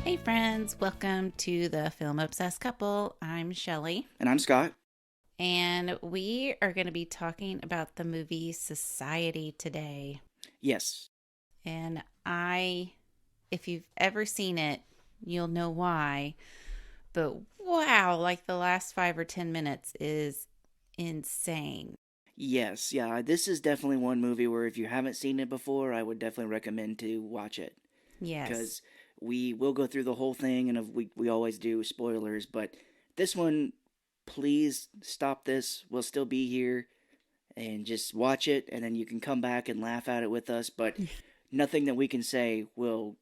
Hey friends, welcome to the Film Obsessed Couple. I'm Shelly, And I'm Scott. and we are going to be talking about the movie Society today. Yes. And if you've ever seen it, you'll know why. But wow, like the last 5 or 10 minutes is insane. Yes. Yeah. This is definitely one movie where if you haven't seen it before, I would definitely recommend to watch it. Yes. Because we will go through the whole thing, and we always do spoilers. But this one, please stop this. We'll still be here and just watch it, and then you can come back and laugh at it with us. But nothing that we can say will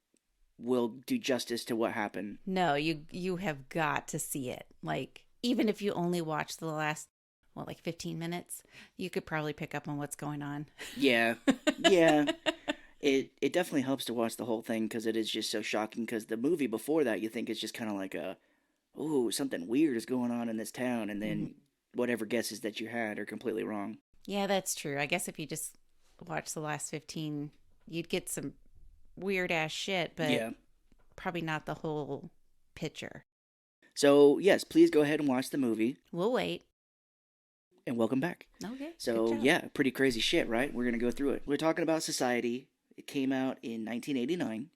do justice to what happened. No, you have got to see it. Like even if you only watch the last like 15 minutes, you could probably pick up on what's going on. Yeah. Yeah. It definitely helps to watch the whole thing because it is just so shocking. Because the movie before that, you think it's just kind of like oh, something weird is going on in this town, and Mhm. then whatever guesses that you had are completely wrong. Yeah, that's true. I guess if you just watch the last 15, you'd get some weird ass shit, but Yeah. probably not the whole picture. So yes, please go ahead and watch the movie, We'll wait. and welcome back. Okay, good So job. yeah, pretty crazy shit, right? We're gonna go through it. We're talking about Society. It came out in 1989.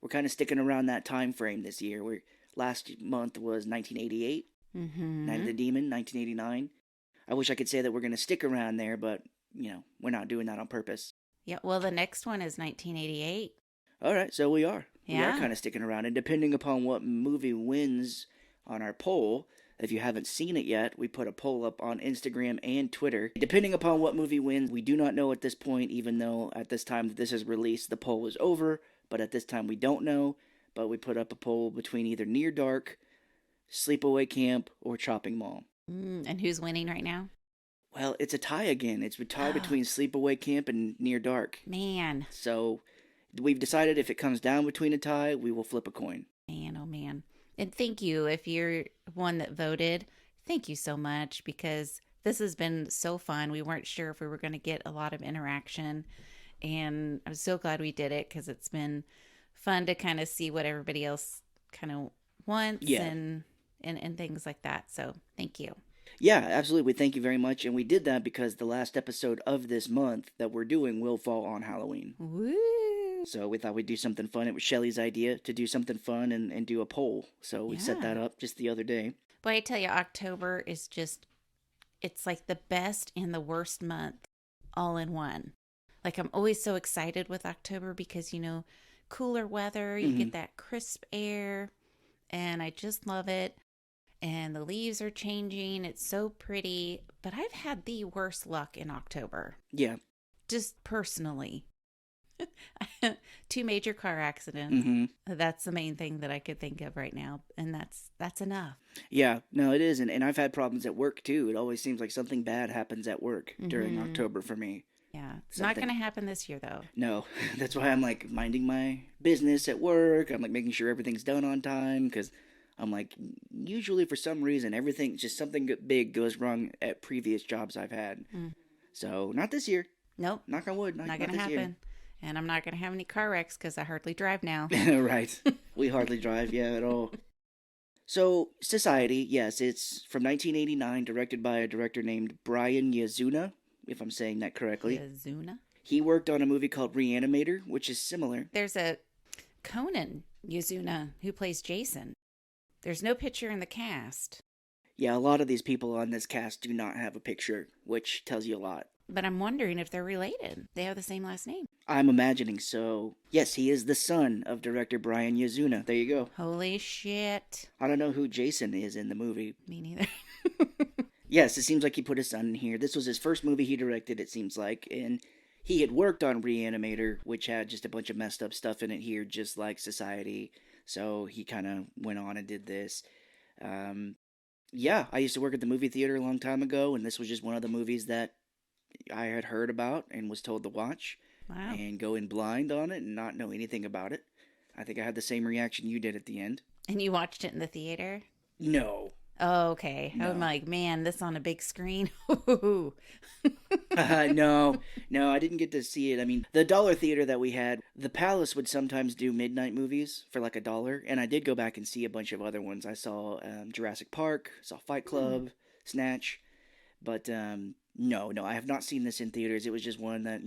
We're kind of sticking around that time frame this year. Where last month was 1988. Night of Mm-hmm. the Demon, 1989. I wish I could say that we're going to stick around there, but, we're not doing that on purpose. Yeah, well, the next one is 1988. All right, so we are. We are Yeah. kind of sticking around. And depending upon what movie wins on our poll, if you haven't seen it yet, we put a poll up on Instagram and Twitter. Depending upon what movie wins, we do not know at this point, even though at this time that this is released, the poll is over. But at this time, we don't know. But we put up a poll between either Near Dark, Sleepaway Camp, or Chopping Mall. And who's winning right now? Well, it's a tie again. It's a tie Oh, between Sleepaway Camp and Near Dark. man. So we've decided if it comes down between a tie, we will flip a coin. Man, oh man. And thank you if you're one that voted. Thank you so much because this has been so fun. We weren't sure if we were going to get a lot of interaction, and I'm so glad we did it because it's been fun to kind of see what everybody else kind of wants Yeah. and things like that. So, thank you. Yeah, absolutely. We thank you very much. And we did that because the last episode of this month that we're doing will fall on Halloween. Woo! So we thought we'd do something fun. It was Shelly's idea to do something fun and do a poll. So we set Yeah. that up just the other day. But I tell you, October is just, it's like the best and the worst month all in one. Like, I'm always so excited with October because, cooler weather, you Hmm. get that crisp air, and I just love it. And the leaves are changing. It's so pretty. But I've had the worst luck in October, Yeah. just personally. Two major car accidents. Hmm. That's the main thing that I could think of right now. And that's enough. Yeah. No, it is. And I've had problems at work too. It always seems like something bad happens at work during Hmm. October for me. Yeah. It's not Something. going to happen this year, though. No, that's why I'm like minding my business at work. I'm like making sure everything's done on time because I'm like, usually for some reason, everything, just something big goes wrong at previous jobs I've had. Mm. So, not this year. Nope. Knock on wood. Not Not gonna this happen. And I'm not gonna have any car wrecks because I hardly drive now. year. Right. We hardly drive, yeah, at all. So, Society, yes, it's from 1989, directed by a director named Brian Yazuna, if I'm saying that correctly. Yazuna. He worked on a movie called Reanimator, which is similar. There's a Conan Yazuna who plays Jason. There's no picture in the cast, Yeah, a lot of these people on this cast do not have a picture, which tells you a lot. but I'm wondering if they're related. They have the same last name. I'm imagining so. Yes, he is the son of director Brian Yazuna. There you go. Holy shit. I don't know who Jason is in the movie. Me neither. Yes, it seems like he put his son in here. This was his first movie he directed, it seems like, and he had worked on Reanimator, which had just a bunch of messed up stuff in it here, just like Society. So he kind of went on and did this. Um, yeah, I used to work at the movie theater a long time ago, and this was just one of the movies that I had heard about and was told to watch Wow. and go in blind on it and not know anything about it. I think I had the same reaction you did at the end. And you watched it in the theater? No. Oh, okay. I'm No. like, man, this on a big screen. Ooh. No, no, I didn't get to see it. I mean, the dollar theater that we had, the Palace would sometimes do midnight movies for like $1, and I did go back and see a bunch of other ones. I saw Jurassic Park, saw Fight Hmm. Club, Snatch, but no, no, I have not seen this in theaters. It was just one that,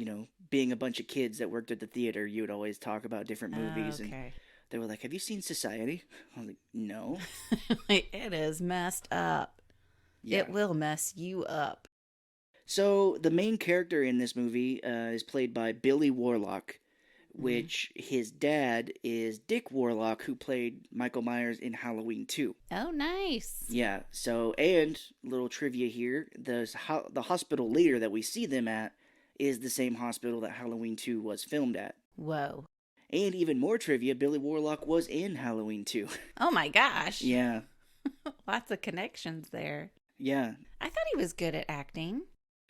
being a bunch of kids that worked at the theater, you would always talk about different movies, and Okay. they were like, "Have you seen Society?" I was like, "No." It is messed up. Yeah. It will mess you up. So the main character in this movie is played by Billy Warlock, Mm. which his dad is Dick Warlock, who played Michael Myers in Halloween 2. Oh, nice. Yeah, so, and little trivia here, the hospital later that we see them at is the same hospital that Halloween 2 was filmed at. Whoa. And even more trivia, Billy Warlock was in Halloween 2. Oh my gosh. Yeah, Lots of connections there. yeah. I thought he was good at acting.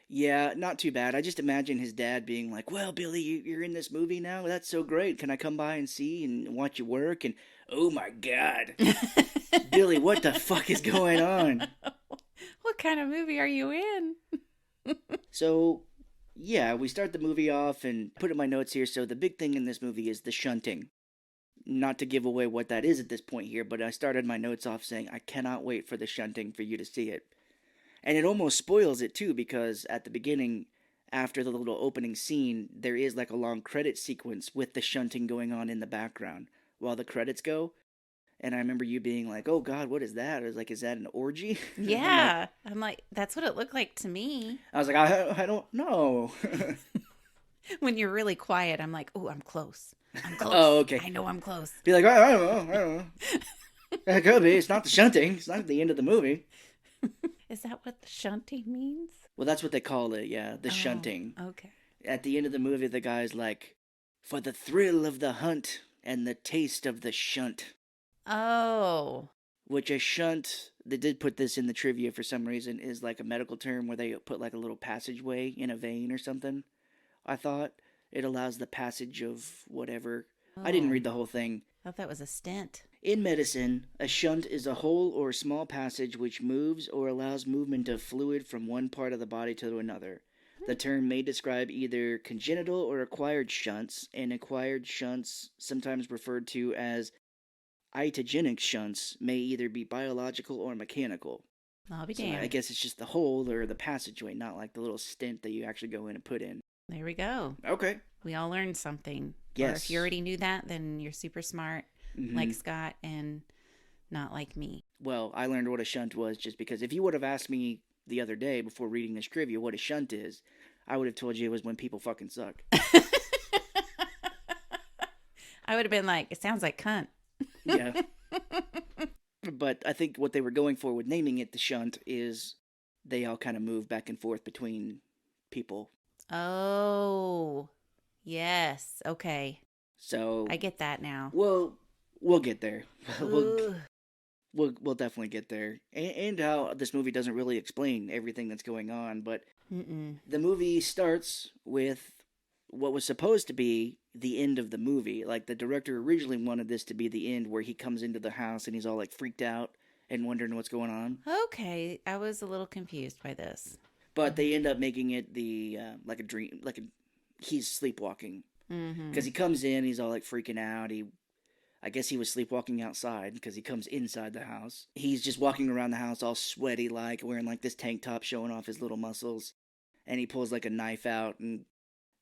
Yeah, not too bad. I just imagine his dad being like, "Well, Billy, you're in this movie now. That's so great. Can I come by and see and watch you work?" And oh my God, Billy, what the fuck is going on? What kind of movie are you in? So, yeah, we start the movie off and put in my notes here. So the big thing in this movie is the shunting. Not to give away what that is at this point here, but I started my notes off saying I cannot wait for the shunting for you to see it. And it almost spoils it too, because at the beginning, after the little opening scene, there is like a long credit sequence with the shunting going on in the background while the credits go. And I remember you being like, "Oh God, what is that?" I was like, "Is that an orgy?" I'm like, Yeah. I'm like, that's what it looked like to me. I don't know. When you're really quiet, I'm like, oh, I'm close. I'm close. Oh, okay. I know I'm close. Be like, I don't know, I don't know. It could be. It's not the shunting. It's not the end of the movie. Is that what the shunting means? Well, that's what they call it. Yeah, the Oh, shunting. okay. At the end of the movie, the guy's like, "For the thrill of the hunt and the taste of the shunt." Oh, Which a shunt, they did put this in the trivia for some reason, is like a medical term where they put like a little passageway in a vein or something. I thought it allows the passage of whatever. I didn't oh. read the whole thing. I thought that was a stent. In medicine, a shunt is a hole or small passage which moves or allows movement of fluid from one part of the body to another. The term may describe either congenital or acquired shunts, and acquired shunts, sometimes referred to as itogenic shunts, may either be biological or mechanical. I'll be So I damned. guess it's just the hole or the passageway, not like the little stent that you actually go in and put in. There we go. Okay. We all learned something. Or if you Yes. already knew that, then you're super smart, like Hmm. Scott, and not like me. Well, I learned what a shunt was just because if you would have asked me the other day before reading this trivia what a shunt is, I would have told you it was when people fucking suck. I would have been like, it sounds like cunt. Yeah. But I think what they were going for with naming it the shunt is they all kind of move back and forth between people. Oh, yes. Okay. So, I get that now. we'll get there. we'll, Ooh. we'll definitely get there. And how this movie doesn't really explain everything that's going on, but Mm-mm. the movie starts with what was supposed to be the end of the movie. Like the director originally wanted this to be the end where he comes into the house and he's all like freaked out and wondering what's going on. Okay. I was a little confused by this. But they end up making it the like a dream, like a he's sleepwalking Mm-hmm. because he comes in, he's all like freaking out. I guess he was sleepwalking outside because he comes inside the house. He's just walking around the house all sweaty, like wearing like this tank top showing off his little muscles, and he pulls like a knife out and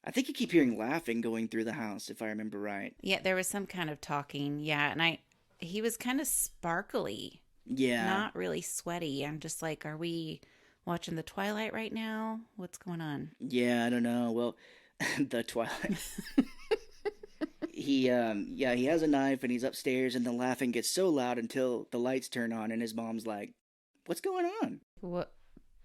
I think you keep hearing laughing going through the house, if I remember right. Yeah, there was some kind of talking. Yeah, and he was kind of sparkly, Yeah, not really sweaty. I'm just like, are we watching the Twilight right now? What's going on? yeah, I don't know. Well, the Twilight. Yeah, he has a knife and he's upstairs, and the laughing gets so loud until the lights turn on, and his mom's like, "What's going on?" What?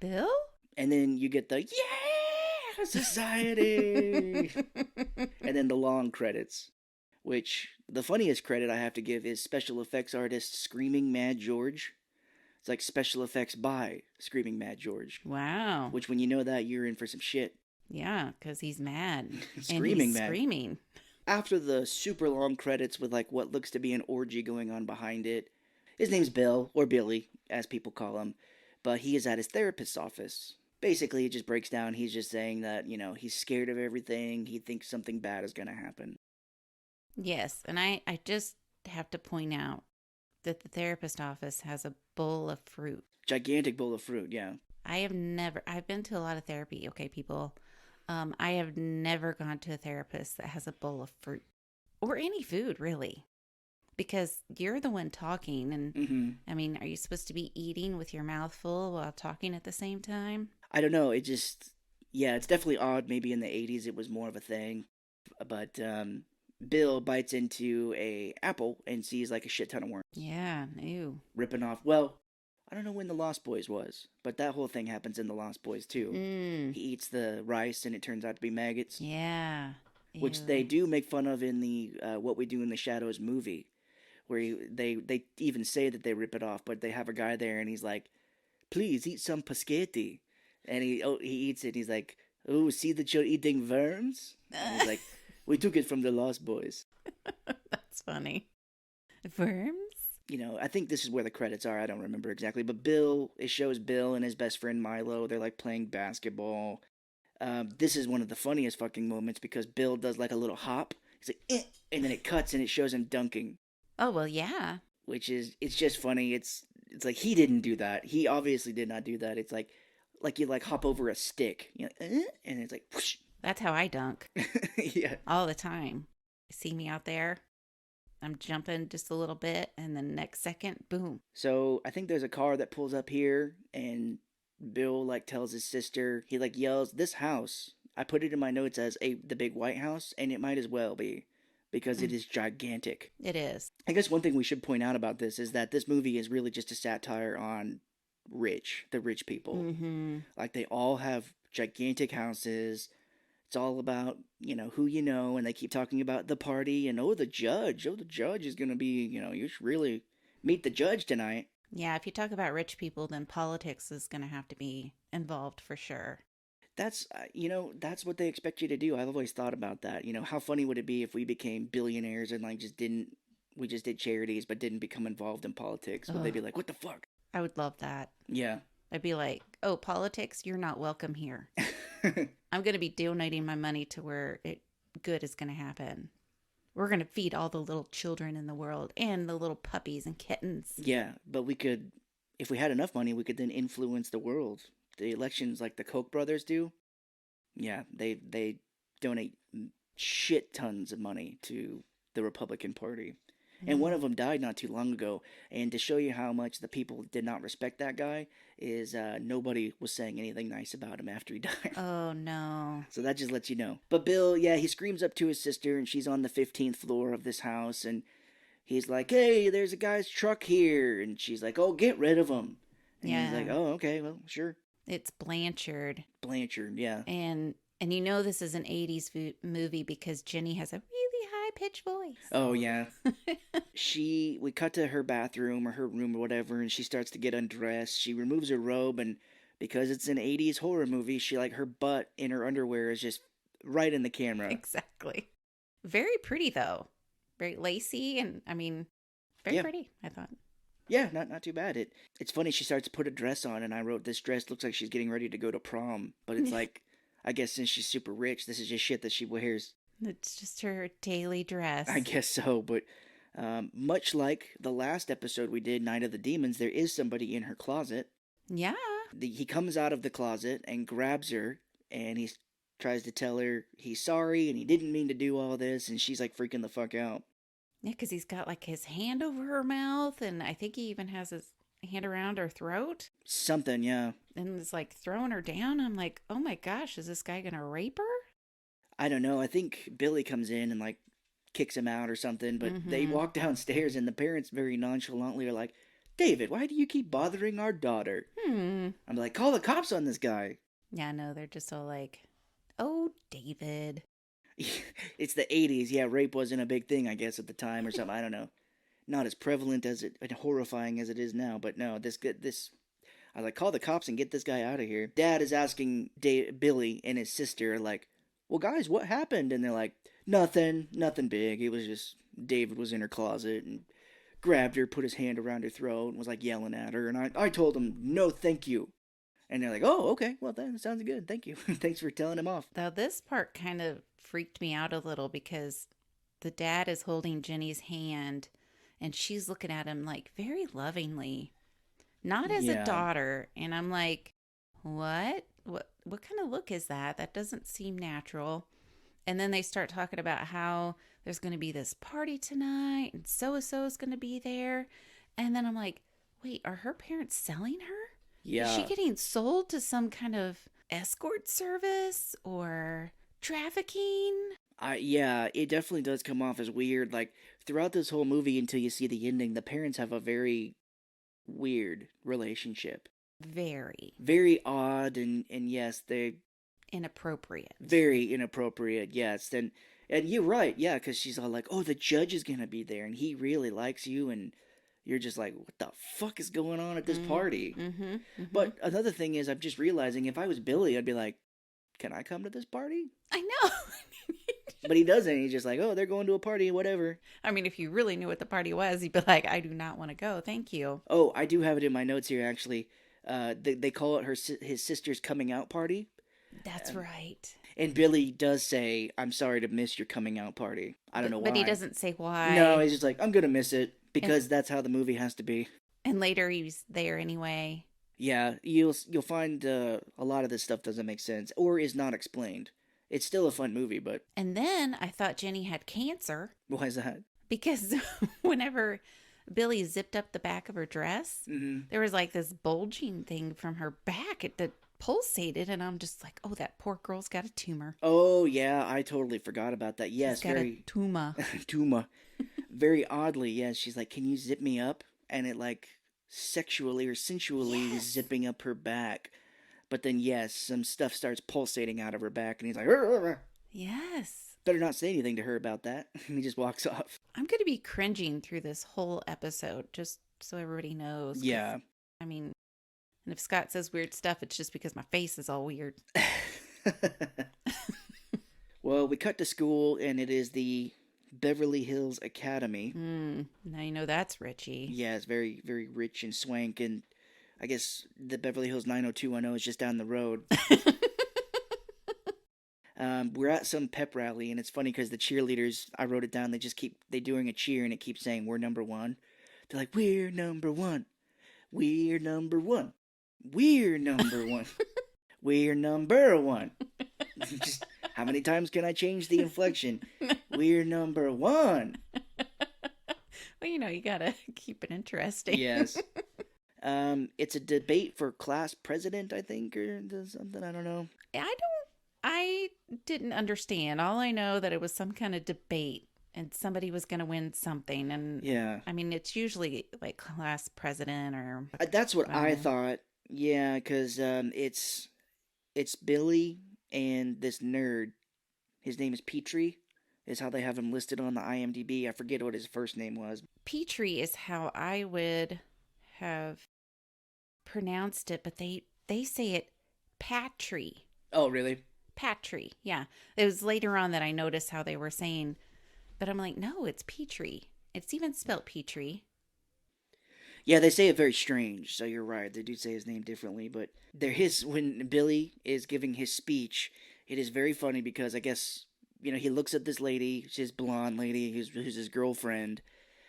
Bill? And then you get the "Yeah, society," and then the long credits. Which the funniest credit I have to give is special effects artist Screaming Mad George. It's like special effects by Screaming Mad George. Wow. Which, when you know that, you're in for some shit. Yeah, because he's mad. And Screaming he's mad. screaming. After the super long credits with like what looks to be an orgy going on behind it, His name's Bill, or Billy, as people call him, but he is at his therapist's office. Basically, it just breaks down. He's just saying that, he's scared of everything. He thinks something bad is going to happen. Yes, and I just have to point out that the therapist office has a bowl of fruit. Gigantic bowl of fruit, yeah. I've been to a lot of therapy, okay, people. I have never gone to a therapist that has a bowl of fruit or any food, really, because you're the one talking. And Hmm. I mean, are you supposed to be eating with your mouth full while talking at the same time? I don't know. Yeah, it's definitely odd. Maybe in the 80s it was more of a thing. But Bill bites into a apple and sees like a shit ton of worms Yeah, ew. ripping off. Well, I don't know when the Lost Boys was, but that whole thing happens in the Lost Boys too. Mm, He eats the rice and it turns out to be maggots, yeah, which they ew. do make fun of in the What We Do in the Shadows movie, where they even say that they rip it off, but they have a guy there and he's like, "Please eat some paschetti," and he eats it. And he's like, "Oh, see that you're eating worms," and he's like, "We took it from the Lost Boys." That's funny. Worms? I think this is where the credits are. I don't remember exactly, but it shows Bill and his best friend Milo. They're like playing basketball. This is one of the funniest fucking moments because Bill does like a little hop. He's like, and then it cuts and it shows him dunking, Oh, well, yeah. it's just funny. It's like he didn't do that. He obviously did not do that. It's like you like hop over a stick, and it's like, whoosh. That's how I dunk Yeah. all the time. See me out there? I'm jumping just a little bit, and then next second, boom. So I think there's a car that pulls up here, and Bill like tells his sister. He like yells, "This house!" I put it in my notes as the big white house, and it might as well be, because it Mm, is gigantic. it is. I guess one thing we should point out about this is that this movie is really just a satire on the rich people. Mm-hmm. Like they all have gigantic houses. It's all about, who you know, and they keep talking about the party and the judge. Oh, the judge is going to be, you should really meet the judge tonight. Yeah, if you talk about rich people, then politics is going to have to be involved for sure. That's what they expect you to do. I've always thought about that. How funny would it be if we became billionaires and like we just did charities but didn't become involved in politics? Would they Ugh, be like, what the fuck? I would love that. Yeah. I'd be like, oh, politics, you're not welcome here. I'm going to be donating my money to where good is going to happen. We're going to feed all the little children in the world and the little puppies and kittens. Yeah, but if we had enough money, we could then influence the world. The elections like the Koch brothers do. Yeah, they donate shit tons of money to the Republican Party. And one Mm. of them died not too long ago. And to show you how much the people did not respect that guy is nobody was saying anything nice about him after he died. Oh, no. So that just lets you know. But Bill, yeah, he screams up to his sister, and she's on the 15th floor of this house, and he's like, "Hey, there's a guy's truck here," and she's like, "Oh, get rid of him." And he's like, Yeah. "Oh, okay, well, sure." It's Blanchard. Blanchard, yeah. And you know this is an 80s movie because Jenny has a really high pitched voice. Oh yeah. We cut to her bathroom or her room or whatever, and she starts to get undressed. She removes her robe, and because it's an 80s horror movie, she like her butt in her underwear is just right in the camera. Exactly. Very pretty though. Very lacy and I mean very Yeah. pretty, I thought. Yeah, not too bad. It's funny, she starts to put a dress on, and I wrote, "This dress looks like she's getting ready to go to prom," but it's like, I guess since she's super rich, this is just shit that she wears. It's just her daily dress. I guess so, but much like the last episode we did, Night of the Demons, there is somebody in her closet. Yeah. He comes out of the closet and grabs her, and he tries to tell her he's sorry and he didn't mean to do all this, and she's like freaking the fuck out. Yeah, because he's got like his hand over her mouth, and I think he even has his hand around her throat, Something, yeah. and it's like throwing her down. I'm like, oh my gosh, is this guy gonna rape her? I don't know. I think Billy comes in and like kicks him out or something, but they Mm-hmm. walk downstairs, and the parents very nonchalantly are like, "David, why do you keep bothering our daughter?" Hmm. I'm like, "Call the cops on this guy." Yeah, no, they're just all like, oh, David. It's the 80s. Yeah, rape wasn't a big thing, I guess, at the time or something. I don't know. Not as prevalent as it and horrifying as it is now, but no, this I was like, "Call the cops and get this guy out of here." Dad is asking Billy and his sister like, "Well, guys, what happened?" And they're like, "Nothing big. It was just David was in her closet and grabbed her, put his hand around her throat, and was like yelling at her. And I told him, no, thank you. And they're like, oh, okay, well, that sounds good. Thank you. Thanks for telling him off. Though this part kind of freaked me out a little because the dad is holding Jenny's hand and she's looking at him like very lovingly, not as a Yeah. daughter. And I'm like, what? What kind of look is that? That doesn't seem natural. And then they start talking about how there's going to be this party tonight and so is going to be there. And then I'm like, wait, are her parents selling her? Is she Yeah. getting sold to some kind of escort service or trafficking? Yeah, it definitely does come off as weird. Like, throughout this whole movie until you see the ending, the parents have a very weird relationship. Very Very odd, and yes, they inappropriate. very inappropriate, yes. And you're right, yeah, because she's all like, oh, the judge is gonna be there, and he really likes you, and you're just like, what the fuck is going on at this party? Mm-hmm. But another thing is, I'm just realizing if I was Billy, I'd be like, can I come to this party? I know. But he doesn't. He's just like, oh, they're going to a party, whatever. I mean, if you really knew what the party was, you'd be like, I do not want to go. Thank you. Oh, I do have it in my notes here, actually. They call it his sister's coming out party. That's right. And Billy does say, I'm sorry to miss your coming out party. I don't know why. But he doesn't say why. No, he's just like, I'm going to miss it because that's how the movie has to be. And later he's there anyway. Yeah, you'll find a lot of this stuff doesn't make sense or is not explained. It's still a fun movie, but And then I thought Jenny had cancer why is that? because whenever Billy zipped up the back of her dress, there was like this bulging thing from her back that pulsated. And I'm just like, oh, that poor girl's got a tumor. Oh, yeah, I totally forgot about that. Yes, She's got very... a tumor. Tuma. Very oddly, yes, she's like, can you zip me up? And it like sexually or sensually is zipping up her back. But then, yes, some stuff starts pulsating out of her back, and he's like, "Arr!" Yes. Better not say anything to her about that. And he just walks off. I'm going to be cringing through this whole episode, just so everybody knows. 'Cause, Yeah. I mean, and if Scott says weird stuff, it's just because my face is all weird. Well, we cut to school, and it is the Beverly Hills Academy. Now you know that's Richie. Yeah, it's very, very rich and swank, and I guess the Beverly Hills 90210 is just down the road. We're at some pep rally, and it's funny because the cheerleaders, I wrote it down, they doing a cheer, and it keeps saying, we're number one. They're like, we're number one. We're number one. We're number one. We're number one. Just, how many times can I change the inflection? We're number one. Well, you gotta keep it interesting. Yes. It's a debate for class president, I think, or something. I don't know. I didn't understand. All I know that it was some kind of debate and somebody was going to win something. And Yeah. I mean, it's usually like class president or. That's what I thought. Yeah, because it's Billy and this nerd. His name is Petrie, is how they have him listed on the IMDb. I forget what his first name was. Petrie is how I would have pronounced it, but they say it Patry. Oh, really? Patry, yeah. It was later on that I noticed how they were saying, but I'm like, no, it's Petrie. It's even spelt Petrie. Yeah, they say it very strange, so you're right. They do say his name differently, but when Billy is giving his speech, it is very funny because I guess, he looks at this lady, she's blonde lady who's his girlfriend,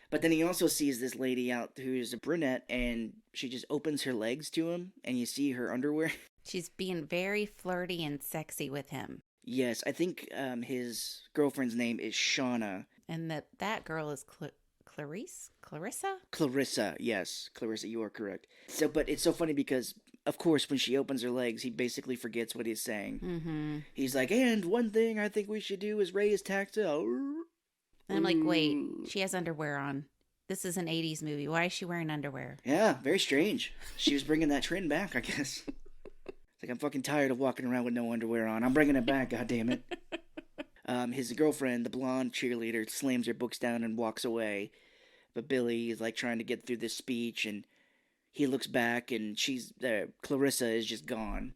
but then he also sees this lady out who's a brunette, and she just opens her legs to him, and you see her underwear. She's being very flirty and sexy with him. Yes, I think his girlfriend's name is Shauna. And that girl is Clarice? Clarissa? Clarissa, yes. Clarissa, you are correct. But it's so funny because, of course, when she opens her legs, he basically forgets what he's saying. Mm-hmm. He's like, and one thing I think we should do is raise taxes. And I'm like, wait, she has underwear on. This is an 80s movie. Why is she wearing underwear? Yeah, very strange. She was bringing that trend back, I guess. It's like, I'm fucking tired of walking around with no underwear on. I'm bringing it back, goddammit. His girlfriend, the blonde cheerleader, slams her books down and walks away. But Billy is like trying to get through this speech, and he looks back, and Clarissa is just gone.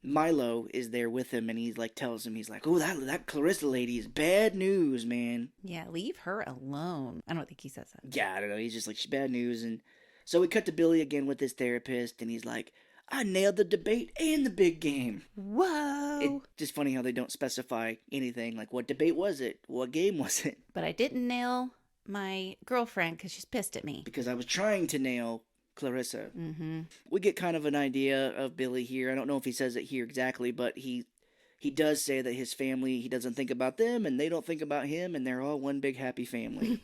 Milo is there with him, and he's like tells him, he's like, "Oh, that Clarissa lady is bad news, man." Yeah, leave her alone. I don't think he says that. Yeah, I don't know. He's just like, she's bad news, and so we cut to Billy again with his therapist, and he's like, "I nailed the debate and the big game." Whoa! It's just funny how they don't specify anything. Like, what debate was it? What game was it? But I didn't nail my girlfriend because she's pissed at me. Because I was trying to nail Clarissa. Mm-hmm. We get kind of an idea of Billy here. I don't know if he says it here exactly, but he does say that his family, he doesn't think about them, and they don't think about him, and they're all one big happy family.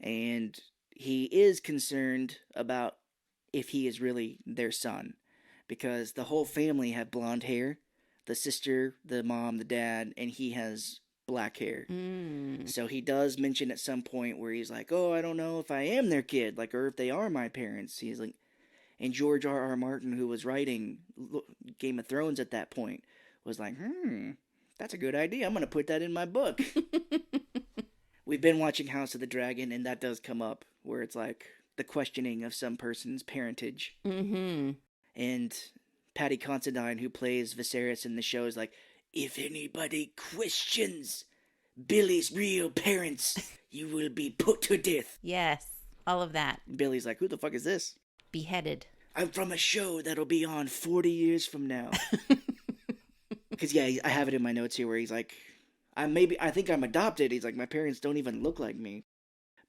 And he is concerned about if he is really their son, because the whole family have blonde hair. The sister, the mom, the dad, and he has black hair. So he does mention at some point where he's like, "Oh, I don't know if I am their kid, like, or if they are my parents." He's like, and George R.R. Martin, who was writing Game of Thrones at that point, was like, that's a good idea. I'm going to put that in my book. We've been watching House of the Dragon, and that does come up, where it's like the questioning of some person's parentage. Mm-hmm. And Patty Considine, who plays Viserys in the show, is like, "If anybody questions Billy's real parents, you will be put to death." Yes, all of that. Billy's like, "Who the fuck is this?" Beheaded. "I'm from a show that'll be on 40 years from now." Because, yeah, I have it in my notes here where he's like, I think I'm adopted. He's like, "My parents don't even look like me."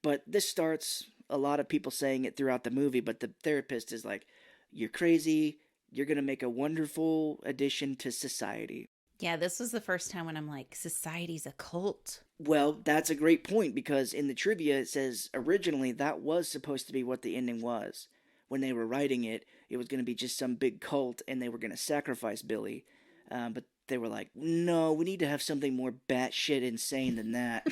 But this starts a lot of people saying it throughout the movie, but the therapist is like, "You're crazy. You're going to make a wonderful addition to society." Yeah, this was the first time when I'm like, society's a cult. Well, that's a great point, because in the trivia it says originally that was supposed to be what the ending was. When they were writing it, it was going to be just some big cult and they were going to sacrifice Billy. But they were like, "No, we need to have something more batshit insane than that."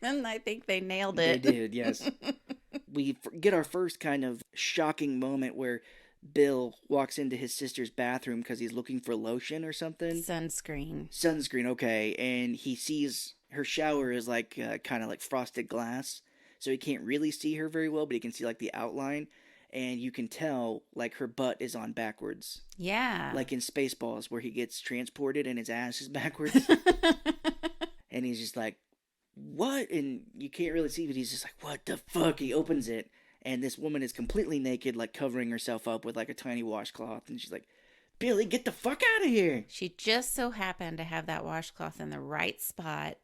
And I think they nailed They it. did, yes. We get our first kind of shocking moment where Bill walks into his sister's bathroom because he's looking for lotion or something. Sunscreen, okay. And he sees her shower is like kind of like frosted glass. So he can't really see her very well, but he can see like the outline. And you can tell like her butt is on backwards. Yeah. Like in Spaceballs where he gets transported and his ass is backwards. And he's just like, "What?" And you can't really see, but he's just like, "What the fuck?" He opens it. And this woman is completely naked, like covering herself up with like a tiny washcloth. And she's like, "Billy, get the fuck out of here." She just so happened to have that washcloth in the right spot.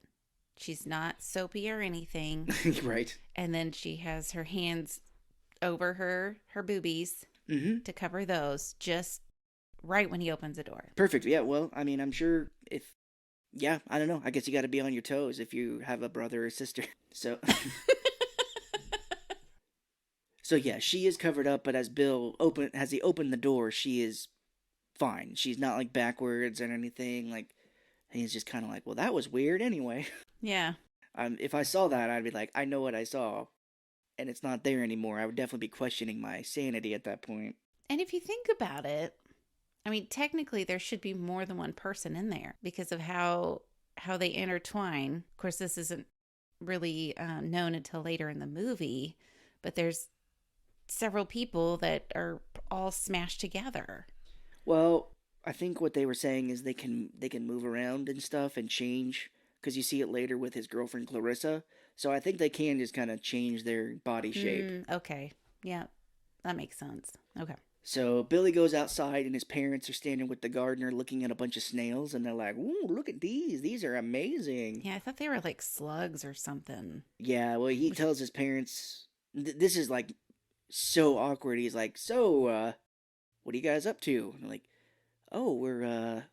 She's not soapy or anything. Right. And then she has her hands over her boobies to cover those just right when he opens the door. Perfect. Yeah, well, I mean, I'm sure I don't know. I guess you got to be on your toes if you have a brother or sister. So... So yeah, she is covered up, but as he opened the door, she is fine. She's not like backwards or anything. Like, he's just kind of like, "Well, that was weird anyway." Yeah. If I saw that, I'd be like, "I know what I saw," and it's not there anymore. I would definitely be questioning my sanity at that point. And if you think about it, I mean, technically there should be more than one person in there because of how they intertwine. Of course, this isn't really known until later in the movie, but there's several people that are all smashed together. Well, I think what they were saying is they can move around and stuff and change, because you see it later with his girlfriend Clarissa. So I think they can just kind of change their body shape. Okay. Yeah, that makes sense. Okay. So Billy goes outside and his parents are standing with the gardener looking at a bunch of snails, and they're like, "Ooh, look at these. These are amazing." Yeah, I thought they were like slugs or something. Yeah, well, he tells his parents, this is like so awkward. He's like, "So, what are you guys up to?" And they're like, "Oh, we're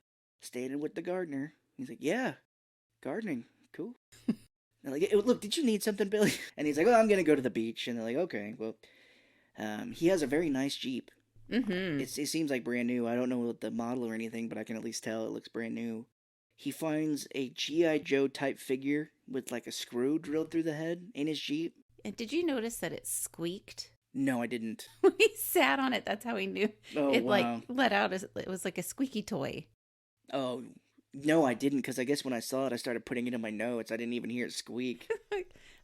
standing with the gardener." He's like, "Yeah, gardening, cool." They're like, "Look, did you need something, Billy?" And he's like, "Well, I'm gonna go to the beach." And they're like, "Okay, well." He has a very nice Jeep. Mm-hmm. It seems like brand new. I don't know the model or anything, but I can at least tell it looks brand new. He finds a G.I. Joe type figure with like a screw drilled through the head in his Jeep. And did you notice that it squeaked? No, I didn't. When he sat on it, that's how he knew. Oh, It wow. like let out, it was like a squeaky toy. Oh, no, I didn't, because I guess when I saw it, I started putting it in my notes. I didn't even hear it squeak.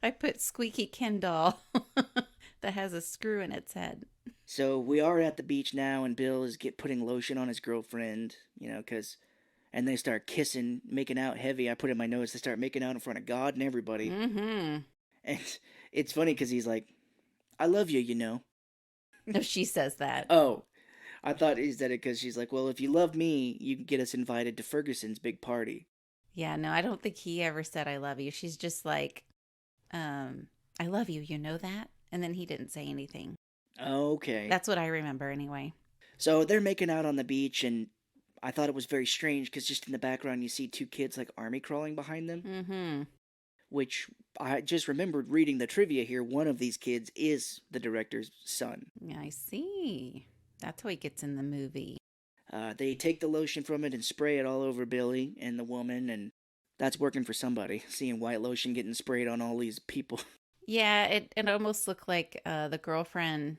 I put squeaky Ken doll that has a screw in its head. So we are at the beach now, and Bill is putting lotion on his girlfriend, because and they start kissing, making out heavy. I put in my notes they start making out in front of God and everybody, Mm-hmm. and it's funny because he's like, "I love you." No, she says that. Oh, I thought he said it because she's like, "Well, if you love me, you can get us invited to Ferguson's big party." Yeah, no, I don't think he ever said I love you. She's just like, I love you, you know that? And then he didn't say anything. Okay, That's what I remember anyway. so they're making out on the beach, and I thought it was very strange because just in the background you see two kids like army crawling behind them, Mm-hmm. which I just remembered reading the trivia here. One of these kids is the director's son. I see. That's how he gets in the movie. They take the lotion from it and spray it all over Billy and the woman, and that's working for somebody. Seeing white lotion getting sprayed on all these people. Yeah, it almost looked like the girlfriend,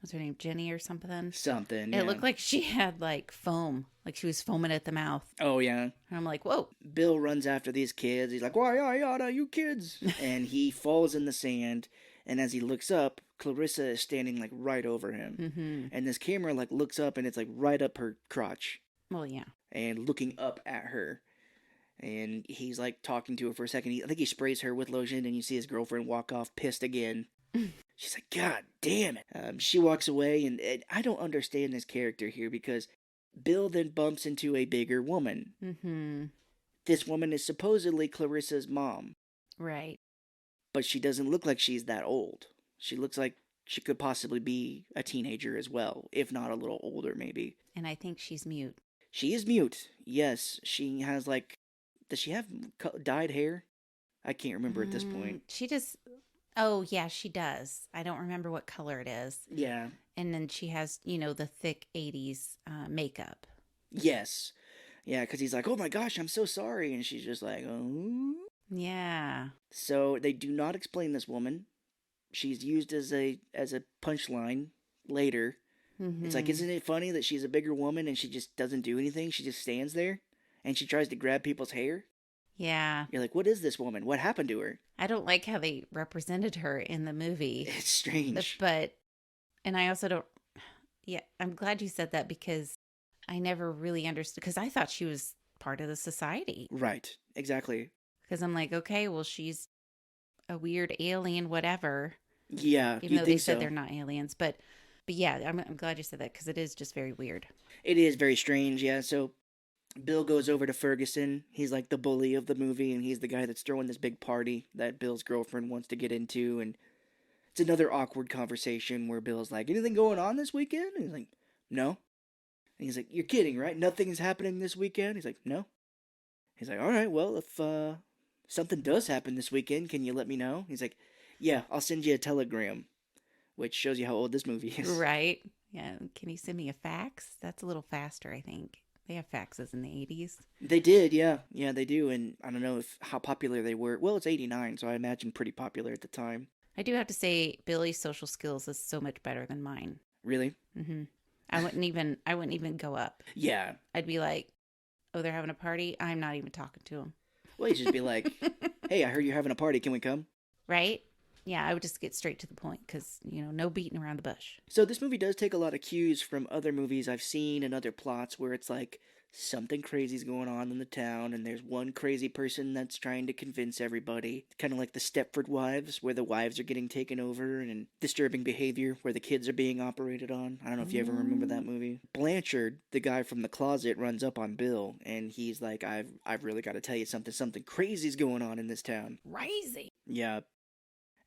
was her name Jenny or something? Something, It yeah. looked like she had like foam, like she was foaming at the mouth. Oh, yeah. And I'm like, whoa. Bill runs after these kids. He's like, why, yada, you kids. And he falls in the sand, and as he looks up, Clarissa is standing like right over him. Mm-hmm. And this camera like looks up, and it's like right up her crotch Well, yeah. and looking up at her. And he's like talking to her for a second. I think he sprays her with lotion, and you see his girlfriend walk off pissed again. She's like, God damn it. She walks away, and I don't understand this character here because Bill then bumps into a bigger woman. Mm-hmm. This woman is supposedly Clarissa's mom, Right. but she doesn't look like she's that old. She looks like she could possibly be a teenager as well, if not a little older, maybe. And I think she's mute. She is mute. Yes, she has like. Does she have dyed hair? I can't remember at this point. She just, oh, yeah, she does. I don't remember what color it is. Yeah. And then she has, the thick 80s makeup. Yes. Yeah, because he's like, oh my gosh, I'm so sorry. And she's just like, oh. Yeah. So they do not explain this woman. She's used as a punchline later. Mm-hmm. It's like, isn't it funny that she's a bigger woman and she just doesn't do anything? She just stands there and she tries to grab people's hair. Yeah. You're like, what is this woman? What happened to her? I don't like how they represented her in the movie. It's strange. But, and I also don't, yeah, I'm glad you said that because I never really understood, because I thought she was part of the society. Right. Exactly. Because I'm like, okay, well, she's a weird alien, whatever. Yeah. Even though they said so. they're not aliens. But yeah, I'm glad you said that because it is just very weird. It is very strange, yeah. So Bill goes over to Ferguson. He's like the bully of the movie, and he's the guy that's throwing this big party that Bill's girlfriend wants to get into. And it's another awkward conversation where Bill's like, anything going on this weekend? And he's like, no. And he's like, you're kidding, right? Nothing is happening this weekend? He's like, no. He's like, all right, well, if something does happen this weekend, can you let me know? He's like, yeah, I'll send you a telegram, which shows you how old this movie is. Right. Yeah. Can you send me a fax? That's a little faster, I think. They have faxes in the 80s. They did, yeah. Yeah, they do. And I don't know how popular they were. Well, it's 89, so I imagine pretty popular at the time. I do have to say Billy's social skills is so much better than mine. Really? Mm-hmm. I wouldn't even go up. Yeah. I'd be like, oh, they're having a party? I'm not even talking to them. Well, you just be like, hey, I heard you're having a party. Can we come? Right? Yeah, I would just get straight to the point because, no beating around the bush. So this movie does take a lot of cues from other movies I've seen and other plots where it's like something crazy's going on in the town and there's one crazy person that's trying to convince everybody. Kind of like the Stepford Wives, where the wives are getting taken over, and disturbing behavior where the kids are being operated on. I don't know if you ever remember that movie. Blanchard, the guy from The Closet, runs up on Bill and he's like, I've really got to tell you something crazy's going on in this town. Crazy. Yeah.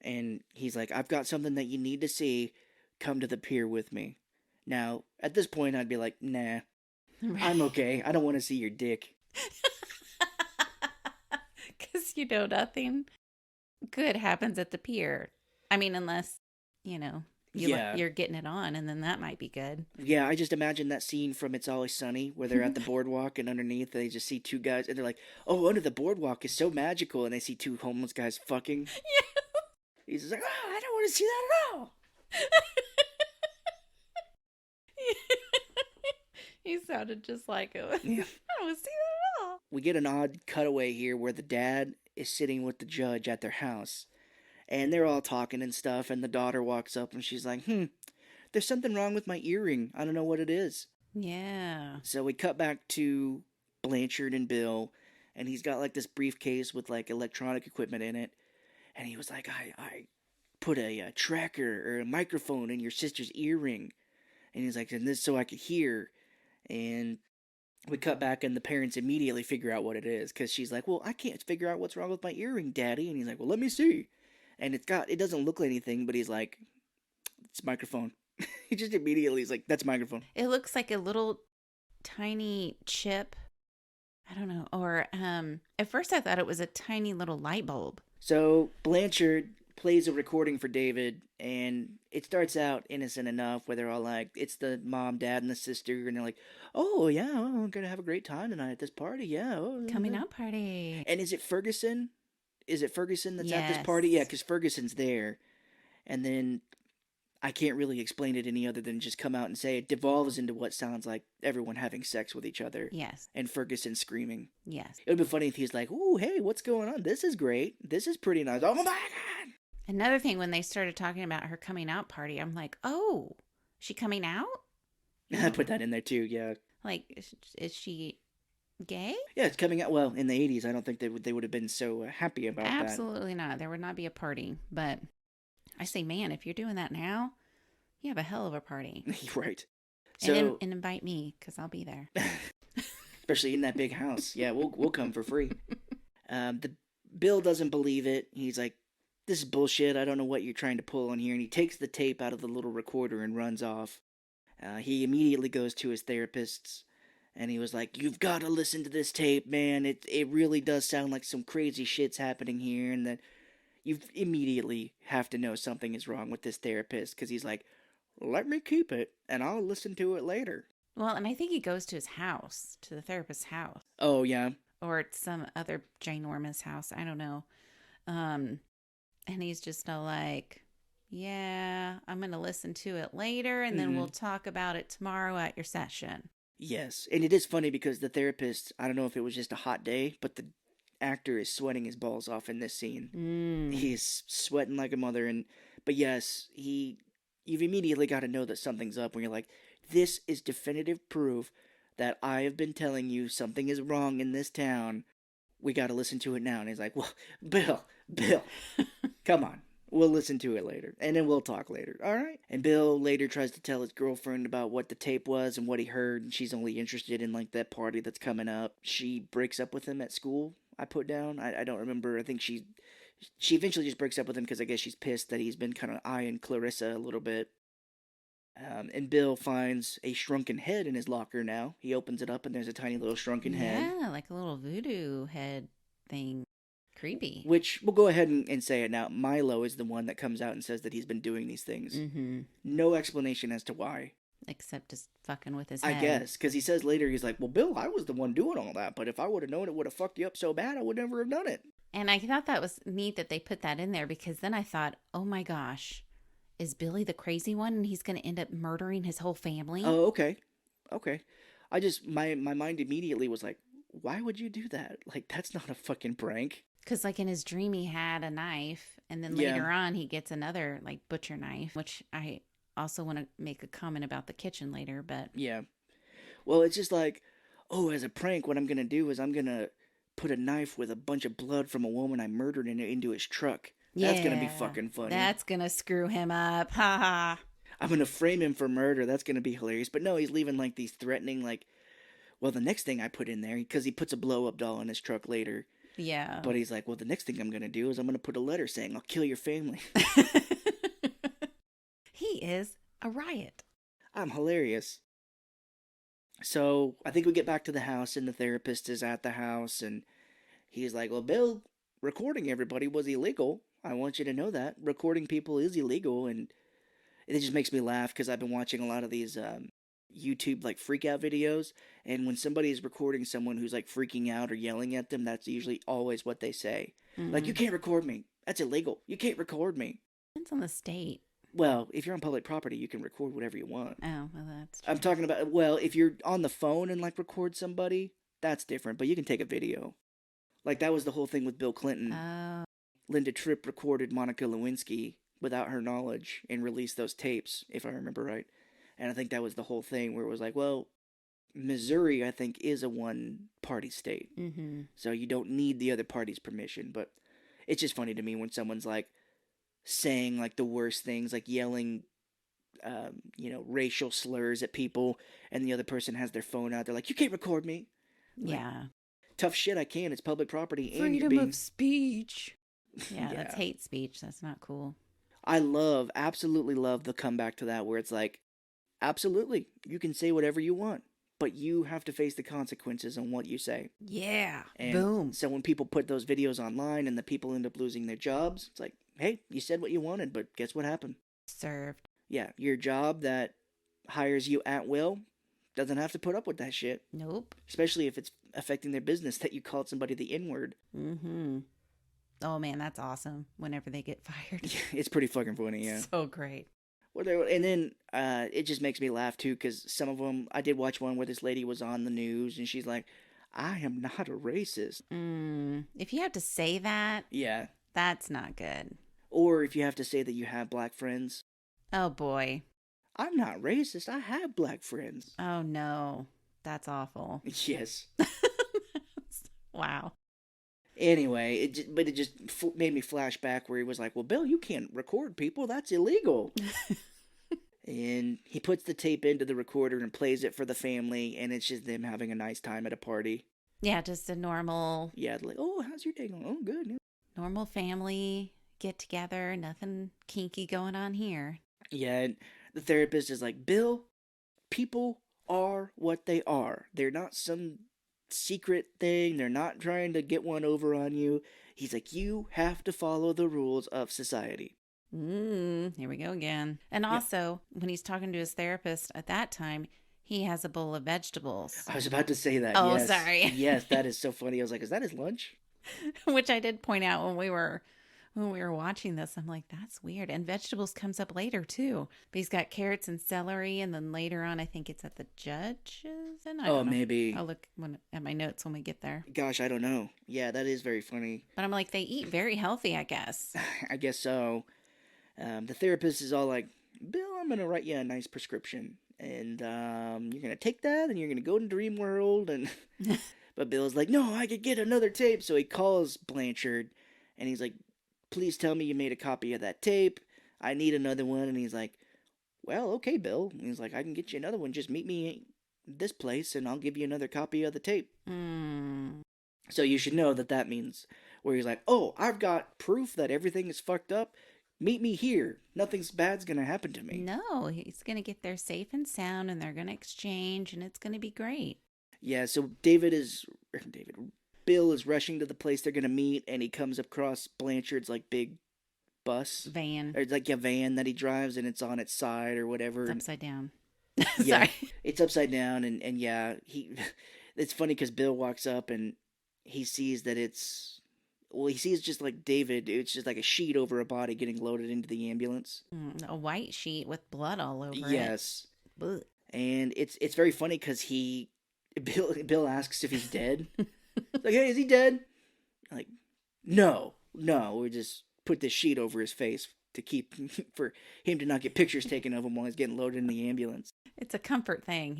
And he's like, I've got something that you need to see. Come to the pier with me. Now, at this point, I'd be like, nah, I'm okay. I don't want to see your dick. Because nothing good happens at the pier. I mean, unless, you're getting it on, and then that might be good. Yeah, I just imagine that scene from It's Always Sunny where they're at the boardwalk and underneath they just see two guys and they're like, oh, under the boardwalk is so magical, and they see two homeless guys fucking. Yeah. He's just like, oh, I don't want to see that at all. He sounded just like him. Yeah. I don't want to see that at all. We get an odd cutaway here where the dad is sitting with the judge at their house. And they're all talking and stuff, and the daughter walks up and she's like, there's something wrong with my earring. I don't know what it is. Yeah. So we cut back to Blanchard and Bill, and he's got like this briefcase with like electronic equipment in it. And he was like, I put a tracker or a microphone in your sister's earring. And he's like, and this so I could hear. And we cut back, and the parents immediately figure out what it is, because she's like, well, I can't figure out what's wrong with my earring, Daddy. And he's like, well, let me see. And it doesn't look like anything, but he's like, it's microphone. He just immediately is like, that's microphone. It looks like a little tiny chip. I don't know. Or at first I thought it was a tiny little light bulb. So Blanchard plays a recording for David, and it starts out innocent enough where they're all like, it's the mom, dad, and the sister, and they're like, oh, yeah, oh, we're going to have a great time tonight at this party, yeah. Oh, Coming out party. And is it Ferguson? Is it Ferguson that's at this Yes. party? Yeah, because Ferguson's there. And then I can't really explain it any other than just come out and say it devolves into what sounds like everyone having sex with each other. Yes. And Ferguson screaming. Yes. It would be funny if he's like, ooh, hey, what's going on? This is great. This is pretty nice. Oh my God. Another thing, when they started talking about her coming out party, I'm like, oh, she coming out? I put that in there too, yeah. Like, is she gay? Yeah, it's coming out. Well, in the 80s, I don't think they would have been so happy about Absolutely not. There would not be a party. But I say, man, if you're doing that now, you have a hell of a party. that. Right. And invite me, because I'll be there. Especially in that big house. Yeah, we'll come for free. The Bill doesn't believe it. He's like, this is bullshit. I don't know what you're trying to pull on here. And he takes the tape out of the little recorder and runs off. He immediately goes to his therapist's, and he was like, you've got to listen to this tape, man. It really does sound like some crazy shit's happening here, and that you immediately have to know something is wrong with this therapist, because he's like, let me keep it, and I'll listen to it later. Well, and I think he goes to his house, to the therapist's house. Oh, yeah. Or it's some other ginormous house. I don't know. And he's just all like, yeah, I'm going to listen to it later, and then we'll talk about it tomorrow at your session. Yes, and it is funny because the therapist, I don't know if it was just a hot day, but the actor is sweating his balls off in this scene. He's sweating like a mother, but yes, you've immediately got to know that something's up when you're like, this is definitive proof that I have been telling you something is wrong in this town. We got to listen to it now. And he's like, well, Bill, come on. We'll listen to it later, and then we'll talk later, all right? And Bill later tries to tell his girlfriend about what the tape was and what he heard, and she's only interested in, like, that party that's coming up. She breaks up with him at school, I put down. I don't remember. I think she eventually just breaks up with him because I guess she's pissed that he's been kind of eyeing Clarissa a little bit. And Bill finds a shrunken head in his locker now. He opens it up, and there's a tiny little shrunken head. Yeah, like a little voodoo head thing. Creepy. Which, we'll go ahead and say it now. Milo is the one that comes out and says that he's been doing these things. Mm-hmm. No explanation as to why. Except just fucking with his head. I guess, because he says later, he's like, well, Bill, I was the one doing all that, but if I would have known it would have fucked you up so bad, I would never have done it. And I thought that was neat that they put that in there, because then I thought, oh my gosh, is Billy the crazy one and he's going to end up murdering his whole family? Oh, okay. I just, my mind immediately was like, why would you do that? Like, that's not a fucking prank. Because, like, in his dream, he had a knife, and then later on, he gets another, like, butcher knife, which I also want to make a comment about the kitchen later, but... Yeah. Well, it's just like, oh, as a prank, what I'm going to do is I'm going to put a knife with a bunch of blood from a woman I murdered into his truck. That's going to be fucking funny. That's going to screw him up. Ha ha. I'm going to frame him for murder. That's going to be hilarious. But no, he's leaving, like, these threatening, like... Well, the next thing I put in there, because he puts a blow-up doll in his truck later... Yeah. But he's like, well, the next thing I'm going to do is I'm going to put a letter saying, I'll kill your family. He is a riot. I'm hilarious. So I think we get back to the house, and the therapist is at the house, and he's like, well, Bill, recording everybody was illegal. I want you to know that. Recording people is illegal, and it just makes me laugh because I've been watching a lot of these YouTube like freak out videos, and when somebody is recording someone who's like freaking out or yelling at them, that's usually always what they say. Like, you can't record me. That's illegal. You can't record me. Depends on the state. Well, if you're on public property, you can record whatever you want. Oh, well, that's true. I'm talking about, well, if you're on the phone and like record somebody, that's different, but you can take a video. Like, that was the whole thing with Bill Clinton. Oh. Linda Tripp recorded Monica Lewinsky without her knowledge and release those tapes, if I remember right. And I think that was the whole thing where it was like, well, Missouri, I think, is a one-party state. Mm-hmm. So you don't need the other party's permission. But it's just funny to me when someone's like saying like the worst things, like yelling, racial slurs at people, and the other person has their phone out. They're like, you can't record me. Like, Yeah. tough shit, I can. It's public property. And Freedom you're being... of speech. Yeah, Yeah. that's hate speech. That's not cool. I absolutely love the comeback to that where it's like, absolutely, you can say whatever you want, but you have to face the consequences on what you say. Yeah. And Boom. so when people put those videos online and the people end up losing their jobs, it's like, hey, you said what you wanted, but guess what happened? Served. Yeah, your job that hires you at will doesn't have to put up with that shit. Nope. Especially if it's affecting their business that you called somebody the N-word. Mm-hmm. Oh, man, that's awesome whenever they get fired. It's pretty fucking funny, yeah. So great. And then it just makes me laugh, too, because some of them... I did watch one where this lady was on the news, and she's like, I am not a racist. If you have to say that, Yeah. that's not good. Or if you have to say that you have black friends. Oh, boy. I'm not racist. I have black friends. Oh, no. That's awful. Yes. Wow. Anyway, it just made me flash back where he was like, well, Bill, you can't record people. That's illegal. And he puts the tape into the recorder and plays it for the family, and it's just them having a nice time at a party. Yeah, just a normal... Yeah, like, oh, how's your day going? Oh, good. Yeah. Normal family get together. Nothing kinky going on here. Yeah, and the therapist is like, Bill, people are what they are. They're not some secret thing. They're not trying to get one over on you. He's like, you have to follow the rules of society. Here we go again. And also, when he's talking to his therapist at that time, he has a bowl of vegetables. I was about to say that. Oh, yes. sorry. Yes, that is so funny. I was like, is that his lunch? Which I did point out when we were watching this. I'm like, that's weird. And vegetables comes up later too. But he's got carrots and celery, and then later on, I think it's at the judge's. And I don't know. Maybe. I'll look at my notes when we get there. Gosh, I don't know. Yeah, that is very funny. But I'm like, they eat very healthy, I guess. I guess so. The therapist is all like, Bill, I'm going to write you a nice prescription. And you're going to take that, and you're going to go to Dream World. And But Bill's like, no, I could get another tape. So he calls Blanchard, and he's like, please tell me you made a copy of that tape. I need another one. And he's like, well, okay, Bill. And he's like, I can get you another one. Just meet me at this place, and I'll give you another copy of the tape. So you should know that means where he's like, oh, I've got proof that everything is fucked up. Meet me here. Nothing's bad's going to happen to me. No, he's going to get there safe and sound, and they're going to exchange, and it's going to be great. Yeah, so Bill is rushing to the place they're going to meet, and he comes across Blanchard's, like, big van. Or, like, a van that he drives, and it's on its side or whatever. It's upside down. Yeah, Sorry. It's upside down, and yeah, it's funny because Bill walks up, and he sees that he sees just like David. It's just like a sheet over a body getting loaded into the ambulance. A white sheet with blood all over it. Yes. Ugh. And it's very funny because Bill asks if he's dead. Like, hey, is he dead? Like, no, we just put this sheet over his face to keep for him to not get pictures taken of him while he's getting loaded in the ambulance. It's a comfort thing.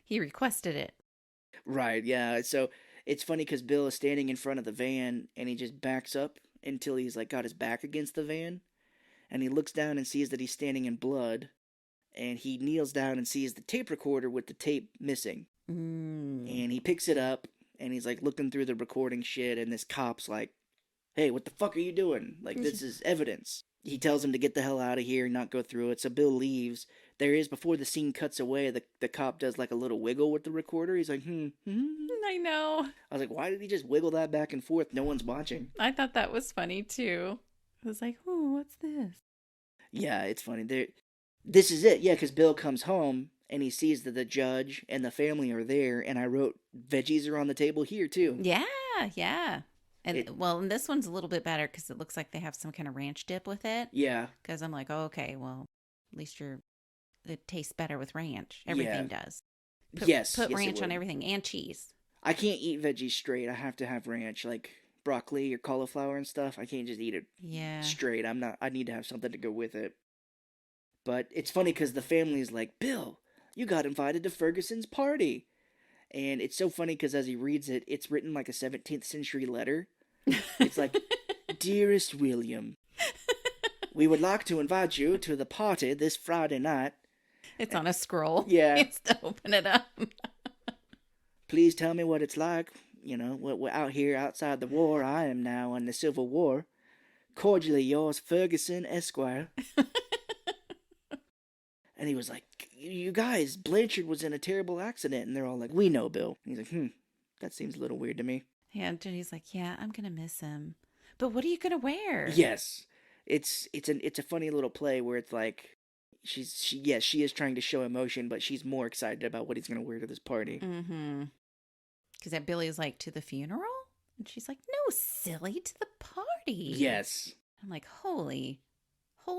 He requested it. Right, yeah. So it's funny because Bill is standing in front of the van, and he just backs up until he's like got his back against the van, and he looks down and sees that he's standing in blood, and he kneels down and sees the tape recorder with the tape missing. And he picks it up, and he's like looking through the recording shit, and this cop's like, hey, what the fuck are you doing? Like, this is evidence. He tells him to get the hell out of here and not go through it, so Bill leaves. Before the scene cuts away, the cop does like a little wiggle with the recorder. He's like, I know. I was like, why did he just wiggle that back and forth? No one's watching. I thought that was funny too. I was like, oh, what's this? Yeah, it's funny. This is it. Yeah, because Bill comes home and he sees that the judge and the family are there, and I wrote veggies are on the table here too. Yeah. And and this one's a little bit better because it looks like they have some kind of ranch dip with it. Yeah. Because I'm like, oh, okay, well, at least it tastes better with ranch. Everything does. Put ranch on everything and cheese. I can't eat veggies straight. I have to have ranch. Like, broccoli or cauliflower and stuff. I can't just eat it Yeah. straight. I need to have something to go with it. But it's funny because the family's like, Bill, you got invited to Ferguson's party. And it's so funny because as he reads it, it's written like a 17th century letter. It's like, Dearest William, we would like to invite you to the party this Friday night. It's on a scroll. Yeah. It's to open it up. Please tell me what it's like. You know, we're out here outside the war. I am now in the Civil War. Cordially yours, Ferguson Esquire. And he was like, you guys, Blanchard was in a terrible accident. And they're all like, we know, Bill. And he's like, that seems a little weird to me. Yeah, and Jenny's like, yeah, I'm going to miss him. But what are you going to wear? Yes. It's a funny little play where it's like, she is trying to show emotion, but she's more excited about what he's going to wear to this party. Mm-hmm. Because that Billy's like, to the funeral? And she's like, no, silly, to the party. Yes. I'm like, holy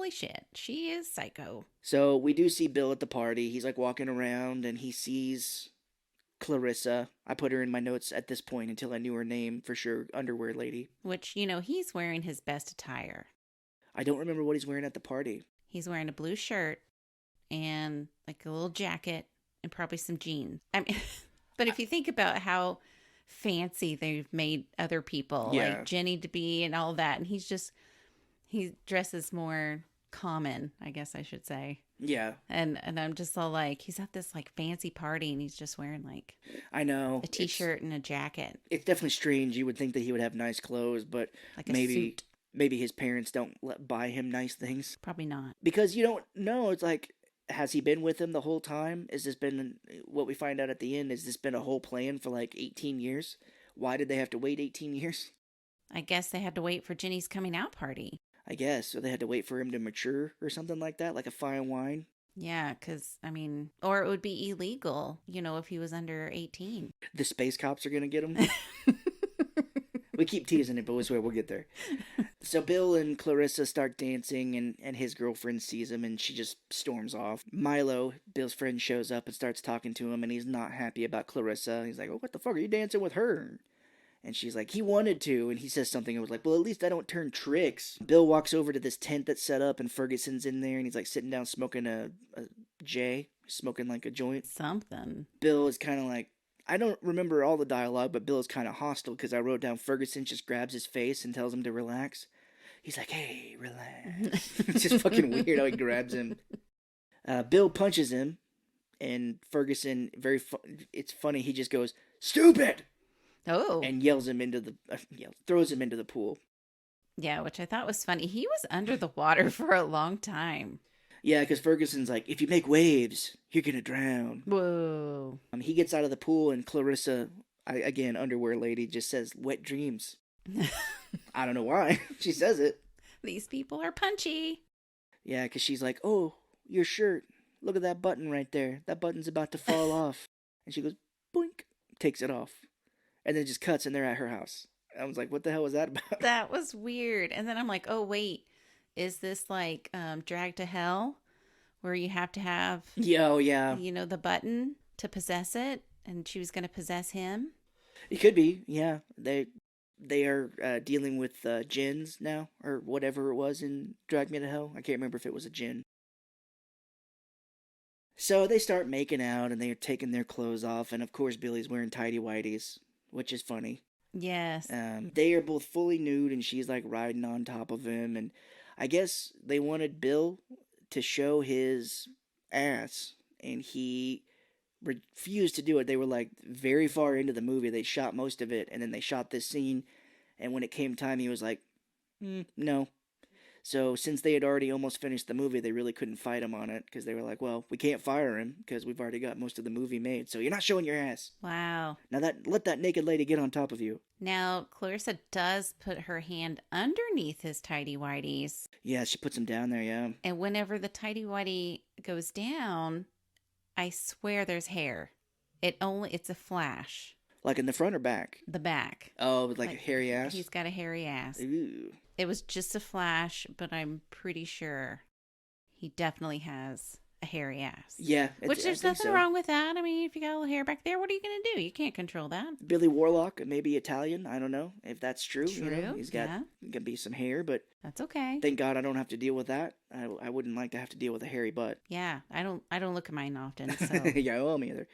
shit, she is psycho. So we do see Bill at the party. He's like walking around and he sees Clarissa. I put her in my notes at this point until I knew her name for sure, underwear lady. Which, he's wearing his best attire. I don't remember what he's wearing at the party. He's wearing a blue shirt and like a little jacket and probably some jeans. I mean, but if you think about how fancy they've made other people, like Jenny to be and all that, and he dresses more common, I guess I should say. Yeah. And I'm just all like, he's at this like fancy party and he's just wearing like, I know, a t-shirt and a jacket. It's definitely strange. You would think that he would have nice clothes, but like a maybe suit. Maybe his parents don't buy him nice things. Probably not. Because you don't know. It's like, has he been with him the whole time? Has this been what we find out at the end? Has this been a whole plan for like 18 years? Why did they have to wait 18 years? I guess they had to wait for Jenny's coming out party. I guess. So they had to wait for him to mature or something like that, like a fine wine. Yeah, because, or it would be illegal, if he was under 18. The space cops are going to get him. We keep teasing it, but we swear we'll get there. So Bill and Clarissa start dancing, and his girlfriend sees him, and she just storms off. Milo, Bill's friend, shows up and starts talking to him, and he's not happy about Clarissa. He's like, oh, what the fuck, are you dancing with her? And she's like, he wanted to, and he says something and was like, well, at least I don't turn tricks. Bill walks over to this tent that's set up, and Ferguson's in there, and he's like sitting down smoking a J, smoking like a joint. Something. Bill is kind of like, I don't remember all the dialogue, but Bill is kind of hostile because I wrote down Ferguson just grabs his face and tells him to relax. He's like, hey, relax. It's just fucking weird how he grabs him. Bill punches him, and Ferguson, it's funny, he just goes, stupid! Oh. And yells him into throws him into the pool. Yeah, which I thought was funny. He was under the water for a long time. Yeah, because Ferguson's like, if you make waves, you're going to drown. Whoa. He gets out of the pool, and Clarissa, again, underwear lady, just says, wet dreams. I don't know why. She says it. These people are punchy. Yeah, because she's like, oh, your shirt. Look at that button right there. That button's about to fall off. And she goes, boink, takes it off. And then just cuts, and they're at her house. I was like, what the hell was that about? That was weird. And then I'm like, oh, wait. Is this like Drag to Hell, where you have to have, yeah, the button to possess it, and she was going to possess him? It could be, yeah. They are dealing with djinns now, or whatever it was in Drag Me to Hell. I can't remember if it was a djinn. So they start making out, and they're taking their clothes off, and of course Billy's wearing tighty whities, which is funny. Yes. They are both fully nude, and she's like riding on top of him, and I guess they wanted Bill to show his ass, and he refused to do it. They were like very far into the movie. They shot most of it, and then they shot this scene, and when it came time, he was like, no. So since they had already almost finished the movie, they really couldn't fight him on it, because they were like, well, we can't fire him, because we've already got most of the movie made, so you're not showing your ass. Wow. Now let that naked lady get on top of you. Now, Clarissa does put her hand underneath his tighty whities. Yeah, she puts him down there, yeah. And whenever the tighty whitey goes down, I swear there's hair. It's a flash. Like in the front or back? The back. Oh, with like a hairy ass? He's got a hairy ass. Ooh. It was just a flash, but I'm pretty sure he definitely has a hairy ass. Yeah, Which I there's think nothing so. wrong with that. I mean, if you got a little hair back there, what are you going to do? You can't control that. Billy Warlock, maybe Italian. I don't know if that's true. True. He's got Yeah. gonna be some hair, but That's okay. thank God I don't have to deal with that. I wouldn't like to have to deal with a hairy butt. Yeah. I don't look at mine often, so. Yeah, well, me either.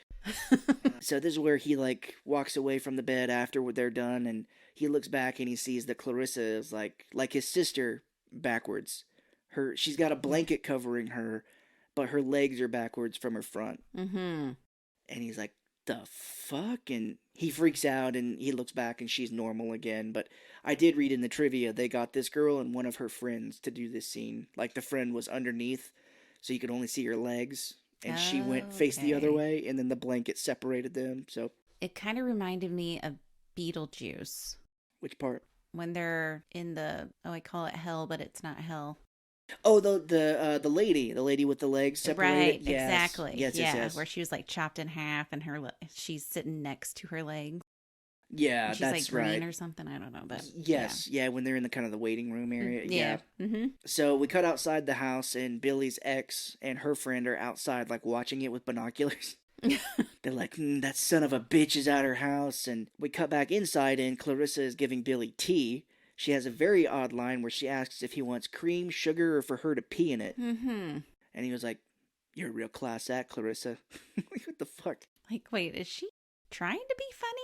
So this is where he like walks away from the bed after they're done, and he looks back and he sees that Clarissa is like his sister backwards. She's got a blanket covering her, but her legs are backwards from her front. Mm-hmm. And he's like, the fuck? And he freaks out and he looks back and she's normal again. But I did read in the trivia they got this girl and one of her friends to do this scene. Like the friend was underneath, so you could only see her legs. And she went face the other way, and then the blanket separated them. So It kind of reminded me of Beetlejuice which part? when they're in the, I call it hell, but it's not hell. Oh, the lady with the legs separated. Right, Yes. exactly. Yes, yeah, yes. where she was like chopped in half and she's sitting next to her legs. Yeah, And she's that's like green right. or something. I don't know, but Yes, yeah, when they're in the kind of the waiting room area. yeah. Mm-hmm. So we cut outside the house, and Billy's ex and her friend are outside, like watching it with binoculars. They're like, that son of a bitch is at her house. And we cut back inside, and Clarissa is giving Billy tea. She has a very odd line where she asks if he wants cream, sugar, or for her to pee in it. Mm-hmm. And he was like, "You're a real class act, Clarissa." Like, what the fuck? Like, wait, is she trying to be funny?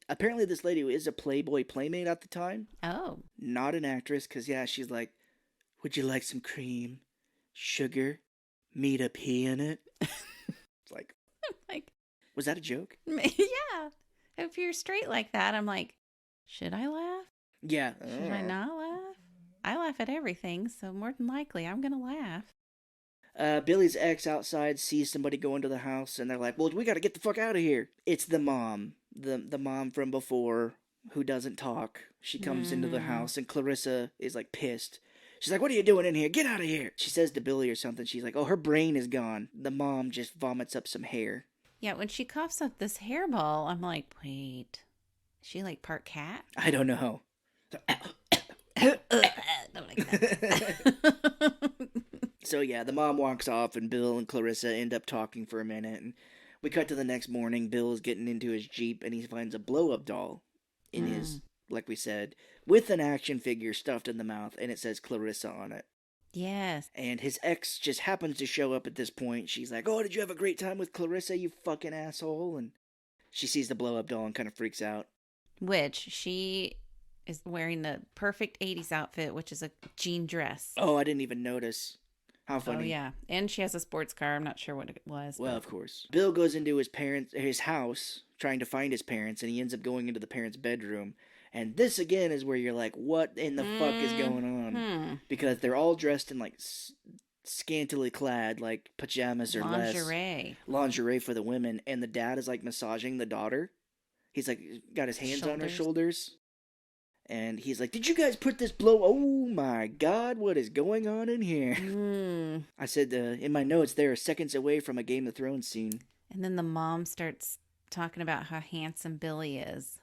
Apparently this lady is a Playboy playmate at the time. Oh. Not an actress, because, yeah, she's like, "Would you like some cream, sugar, me to pee in it?" It's like, Like, was that a joke? yeah. If you're straight like that, I'm like, should I laugh? Yeah. Should I not laugh? I laugh at everything, so more than likely I'm going to laugh. Billy's ex outside sees somebody go into the house, and they're like, "Well, we got to get the fuck out of here." It's the mom, the mom from before, who doesn't talk. She comes into the house, and Clarissa is like pissed. She's like, "What are you doing in here? Get out of here!" She says to Billy or something. She's like, "Oh, her brain is gone." The mom just vomits up some hair. Yeah, when she coughs up this hairball, I'm like, wait, is she like part cat? I don't know. Don't like that. So yeah, the mom walks off, and Bill and Clarissa end up talking for a minute. And we cut to the next morning. Bill is getting into his Jeep, and he finds a blow-up doll in his, like we said, with an action figure stuffed in the mouth, and it says Clarissa on it. Yes. And his ex just happens to show up at this point. She's like, "Oh, did you have a great time with Clarissa, you fucking asshole?" And she sees the blow-up doll and kind of freaks out. Which she is wearing the perfect 80s outfit, which is a jean dress. Oh, I didn't even notice. How funny. Oh, yeah. And she has a sports car. I'm not sure what it was. Well, but... of course. Bill goes into his house, trying to find his parents, and he ends up going into the parents' bedroom. And this, again, is where you're like, what in the fuck is going on? Because they're all dressed in, like, scantily clad, like, pajamas or lingerie. Lingerie for the women. And the dad is, like, massaging the daughter. He's, like, got his hands on her shoulders. And he's like, "Did you guys put this oh my God, what is going on in here?" I said in my notes, they are seconds away from a Game of Thrones scene. And then the mom starts talking about how handsome Billy is.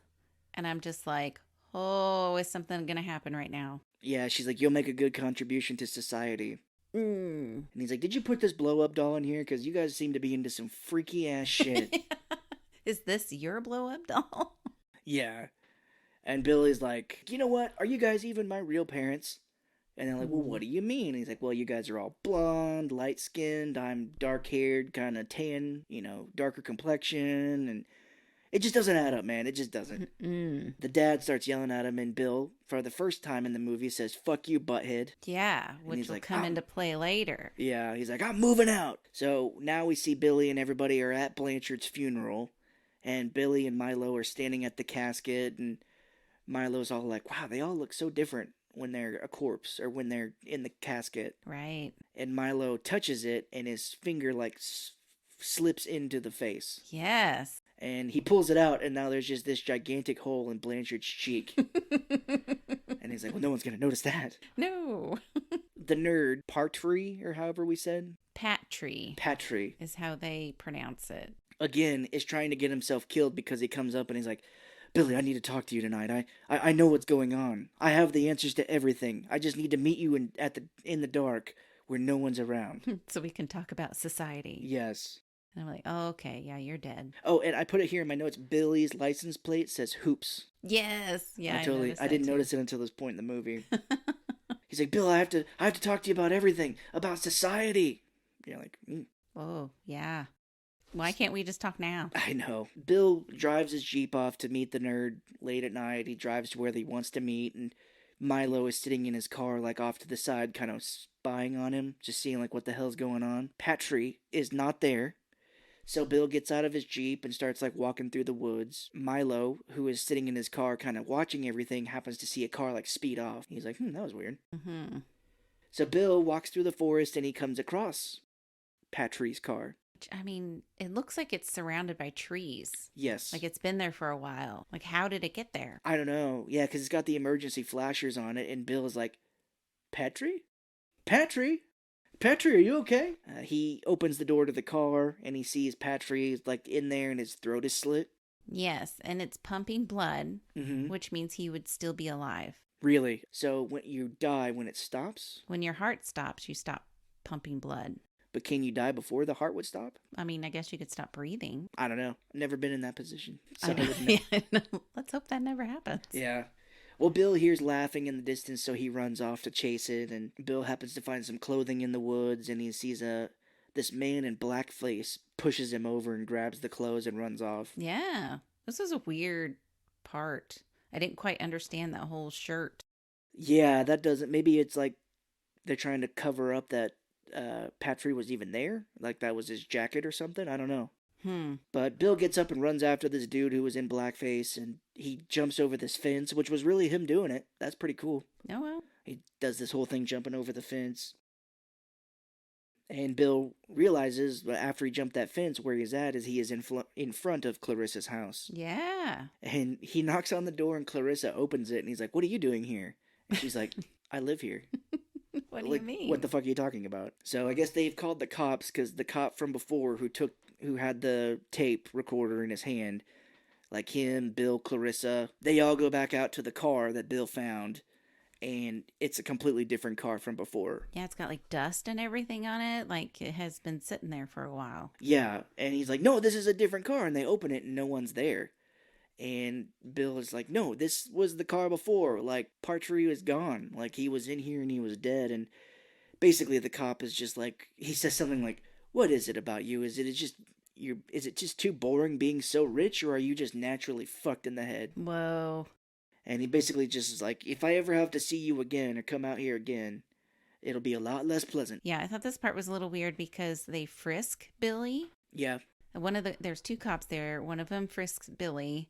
And I'm just like, oh, is something going to happen right now? Yeah, she's like, "You'll make a good contribution to society." And he's like, "Did you put this blow-up doll in here? Because you guys seem to be into some freaky-ass shit." Is this your blow-up doll? Yeah. And Billy's like, "You know what? Are you guys even my real parents?" And they're like, "Well, what do you mean?" And he's like, "Well, you guys are all blonde, light-skinned. I'm dark-haired, kind of tan, darker complexion. And it just doesn't add up, man. It just doesn't." The dad starts yelling at him, and Bill, for the first time in the movie, says, "Fuck you, butthead." Yeah, which will come into play later. Yeah, he's like, "I'm moving out." So now we see Billy and everybody are at Blanchard's funeral. And Billy and Milo are standing at the casket, and Milo's all like, "Wow, they all look so different when they're a corpse or when they're in the casket." Right. And Milo touches it, and his finger, like, slips into the face. Yes. And he pulls it out, and now there's just this gigantic hole in Blanchard's cheek. And he's like, "Well, no one's going to notice that." No. The nerd, Partry, or however we said? Patry is how they pronounce it. Again, is trying to get himself killed because he comes up and he's like, "Billy, I need to talk to you tonight. I know what's going on. I have the answers to everything. I just need to meet you in the dark where no one's around. So we can talk about society. Yes. And I'm like, oh, okay, yeah, you're dead. Oh, and I put it here in my notes. Billy's license plate says hoops. Yes. Yeah, I didn't notice it until this point in the movie. He's like, Bill, I have to talk to you about everything, about society. You're like, Oh, yeah. Why can't we just talk now? I know. Bill drives his Jeep off to meet the nerd late at night. He drives to where he wants to meet, and Milo is sitting in his car, like off to the side, kind of spying on him, just seeing like what the hell's going on. Patry is not there. So Bill gets out of his Jeep and starts like walking through the woods. Milo, who is sitting in his car kind of watching everything, happens to see a car like speed off. He's like, that was weird. Mm-hmm. So Bill walks through the forest and he comes across Patry's car. I mean, it looks like it's surrounded by trees. Yes. Like it's been there for a while. Like, how did it get there? I don't know. Yeah, because it's got the emergency flashers on it, and Bill is like, Patry? Patry? Patry, are you okay? He opens the door to the car, and he sees Patry like in there, and his throat is slit. Yes, and it's pumping blood, Mm-hmm. which means he would still be alive. Really? So when you die when it stops? When your heart stops, you stop pumping blood. But can you die before the heart would stop? I mean, I guess you could stop breathing. I don't know. I've never been in that position. So I know. wouldn't know. Yeah, no. Let's hope that never happens. Yeah. Well, Bill hears laughing in the distance, so he runs off to chase it, and Bill happens to find some clothing in the woods, and he sees this man in blackface pushes him over and grabs the clothes and runs off. Yeah. This was a weird part. I didn't quite understand that whole shirt. Yeah, that doesn't... Maybe it's like they're trying to cover up that Patry was even there? Like that was his jacket or something? I don't know. But Bill gets up and runs after this dude who was in blackface, and he jumps over this fence, which was really him doing it. That's pretty cool. Oh, well. He does this whole thing jumping over the fence. And Bill realizes after he jumped that fence where he's at is he is in front of Clarissa's house. Yeah. And he knocks on the door and Clarissa opens it and he's like, "What are you doing here?" And she's like, "I live here." What do Like, you mean? what the fuck are you talking about? So I guess they've called the cops because the cop from before who had the tape recorder in his hand, like him, Bill, Clarissa, they all go back out to the car that Bill found, and it's a completely different car from before. Yeah, it's got like dust and everything on it. Like it has been sitting there for a while. Yeah, and he's like, "No, this is a different car," and they open it and no one's there. And Bill is like, "No, this was the car before. Like, Patry was gone. Like, he was in here and he was dead." And basically the cop is just like, he says something like, "What is it about you? Is it just too boring being so rich, or are you just naturally fucked in the head?" Whoa. And he basically just is like, "If I ever have to see you again or come out here again, it'll be a lot less pleasant." Yeah, I thought this part was a little weird because they frisk Billy. Yeah. There's two cops there. One of them frisks Billy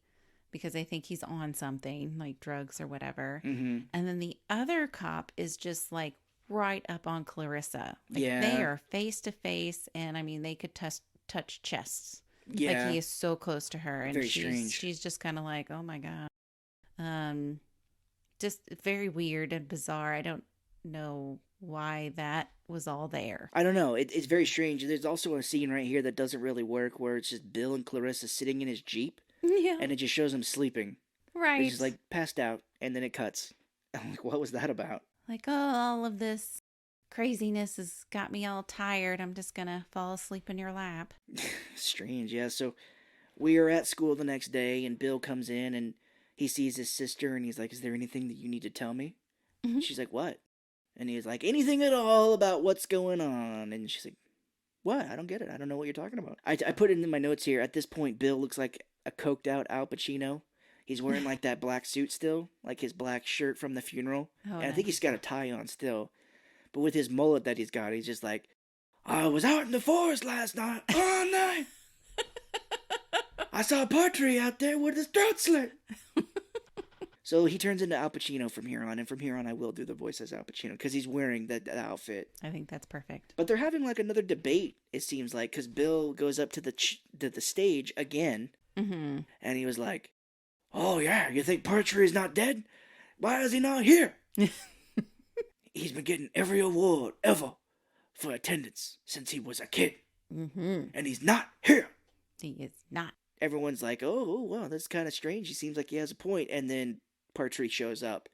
because they think he's on something like drugs or whatever. Mm-hmm. And then the other cop is just like right up on Clarissa. Like, Yeah. they are face to face, and I mean they could touch chests. Yeah. Like he is so close to her, and Very strange. she's just kind of like, oh my god. Just very weird and bizarre. I don't know why that was all there. I don't know. It's very strange. There's also a scene right here that doesn't really work where it's just Bill and Clarissa sitting in his Jeep, Yeah. and it just shows him sleeping. Right. He's just like passed out, and then it cuts. I'm like, what was that about? Like, oh, all of this craziness has got me all tired. I'm just gonna fall asleep in your lap. Strange, yeah. So we are at school the next day, and Bill comes in, and he sees his sister, and he's like, "Is there anything that you need to tell me?" Mhm. She's like, "What?" And he's like, "Anything at all about what's going on?" And she's like, "What? I don't get it. I don't know what you're talking about." I put it in my notes here. At this point, Bill looks like a coked out Al Pacino. He's wearing like that black suit still, like his black shirt from the funeral. Oh, And I think he's got a tie on still. But with his mullet that he's got, he's just like, "I was out in the forest last night, all night. I saw Patry out there with his throat slit." So he turns into Al Pacino from here on, and from here on I will do the voice as Al Pacino, because he's wearing that outfit. I think that's perfect. But they're having like another debate, it seems like, because Bill goes up to the stage again, Mm-hmm. and he was like, "Oh yeah, you think Patry is not dead? Why is he not here? He's been getting every award ever for attendance since he was a kid, Mm-hmm. and he's not here." He is not. Everyone's like, "Oh, well, that's kind of strange. He seems like he has a point." And then Patry shows up,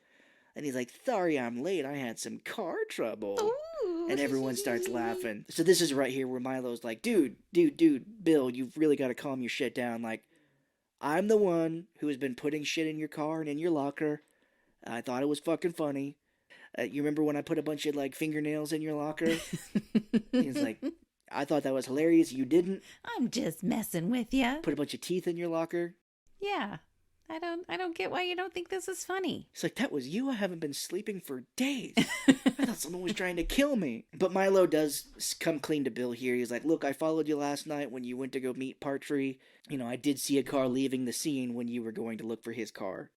and he's like, "Sorry I'm late. I had some car trouble." Ooh. And everyone starts laughing. So this is right here where Milo's like, dude, Bill, you've really got to calm your shit down. Like, I'm the one who has been putting shit in your car and in your locker. I thought it was fucking funny. You remember when I put a bunch of like fingernails in your locker? He's like, I thought that was hilarious. You didn't. I'm just messing with you. Put a bunch of teeth in your locker. Yeah. I don't get why you don't think this is funny. It's like, that was you? I haven't been sleeping for days. I thought someone was trying to kill me. But Milo does come clean to Bill here. He's like, look, I followed you last night when you went to go meet Partry. You know, I did see a car leaving the scene when you were going to look for his car.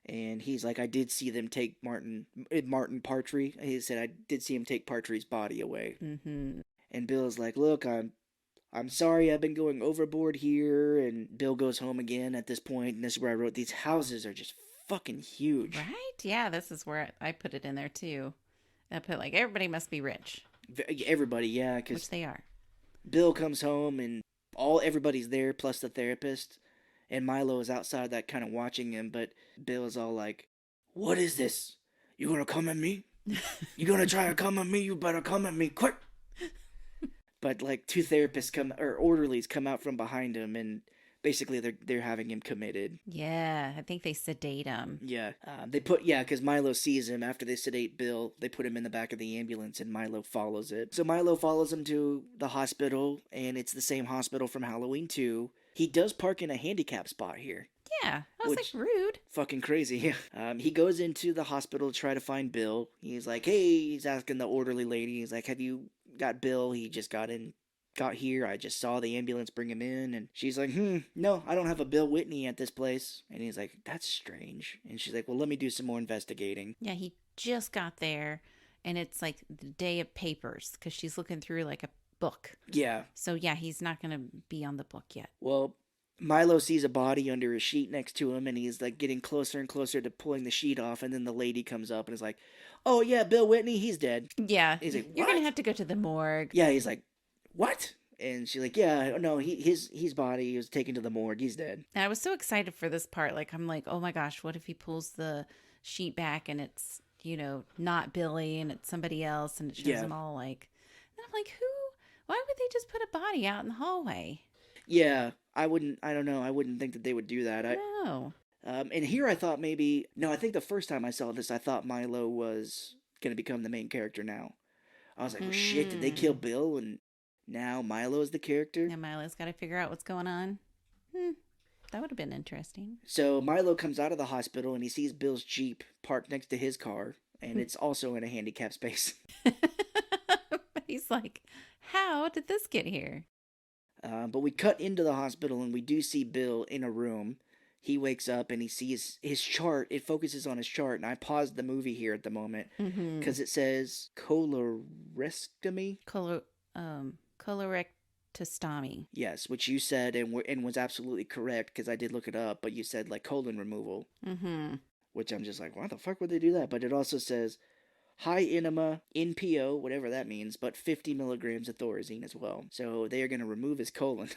And he's like, I did see them take Martin Partry. He said, I did see him take Partry's body away. Mm-hmm. And Bill's like, look, I'm sorry I've been going overboard here. And Bill goes home again at this point, and this is where I wrote, these houses are just fucking huge. Right? Yeah, this is where I put it in there too. I put like, everybody must be rich. Everybody, yeah. Which they are. Bill comes home, and everybody's there, plus the therapist. And Milo is outside that kind of watching him, but Bill is all like, what is this? You gonna come at me? You gonna try to come at me? You better come at me, quick! But like two therapists orderlies come out from behind him, and basically they're having him committed. Yeah, I think they sedate him. Yeah, because Milo sees him after they sedate Bill. They put him in the back of the ambulance, and Milo follows it. So Milo follows him to the hospital, and it's the same hospital from Halloween 2. He does park in a handicap spot here. Yeah, that was like rude. Fucking crazy. He goes into the hospital to try to find Bill. He's like, hey, he's asking the orderly lady. He's like, have you got Bill? He just got here. I just saw the ambulance bring him in. And she's like, no, I don't have a Bill Whitney at this place. And he's like, that's strange. And she's like, well, let me do some more investigating. Yeah, he just got there, and it's like the day of papers because she's looking through like a book. Yeah. So yeah, he's not going to be on the book yet. Well, Milo sees a body under a sheet next to him, and he's like getting closer and closer to pulling the sheet off, and then the lady comes up and is like, oh yeah, Bill Whitney, he's dead. Yeah. He's like, what? You're going to have to go to the morgue. Yeah, he's like, what? And she's like, yeah, no, his body was taken to the morgue. He's dead. And I was so excited for this part. Like, I'm like, oh my gosh, what if he pulls the sheet back and it's, not Billy and it's somebody else, and it shows them all like, and I'm like, why would they just put a body out in the hallway? Yeah, I don't know. I wouldn't think that they would do that. No. And here I thought I think the first time I saw this, I thought Milo was going to become the main character now. I was like, well, shit, did they kill Bill? And now Milo is the character? Now Milo's got to figure out what's going on. That would have been interesting. So Milo comes out of the hospital and he sees Bill's Jeep parked next to his car, and it's also in a handicap space. He's like, how did this get here? But we cut into the hospital and we do see Bill in a room. He wakes up and he sees his chart. It focuses on his chart, and I paused the movie here at the moment because it says colorectomy. Colorectostomy. Yes, which you said and was absolutely correct because I did look it up. But you said like colon removal, which I'm just like, why the fuck would they do that? But it also says high enema, NPO, whatever that means, but 50 milligrams of Thorazine as well. So they are going to remove his colon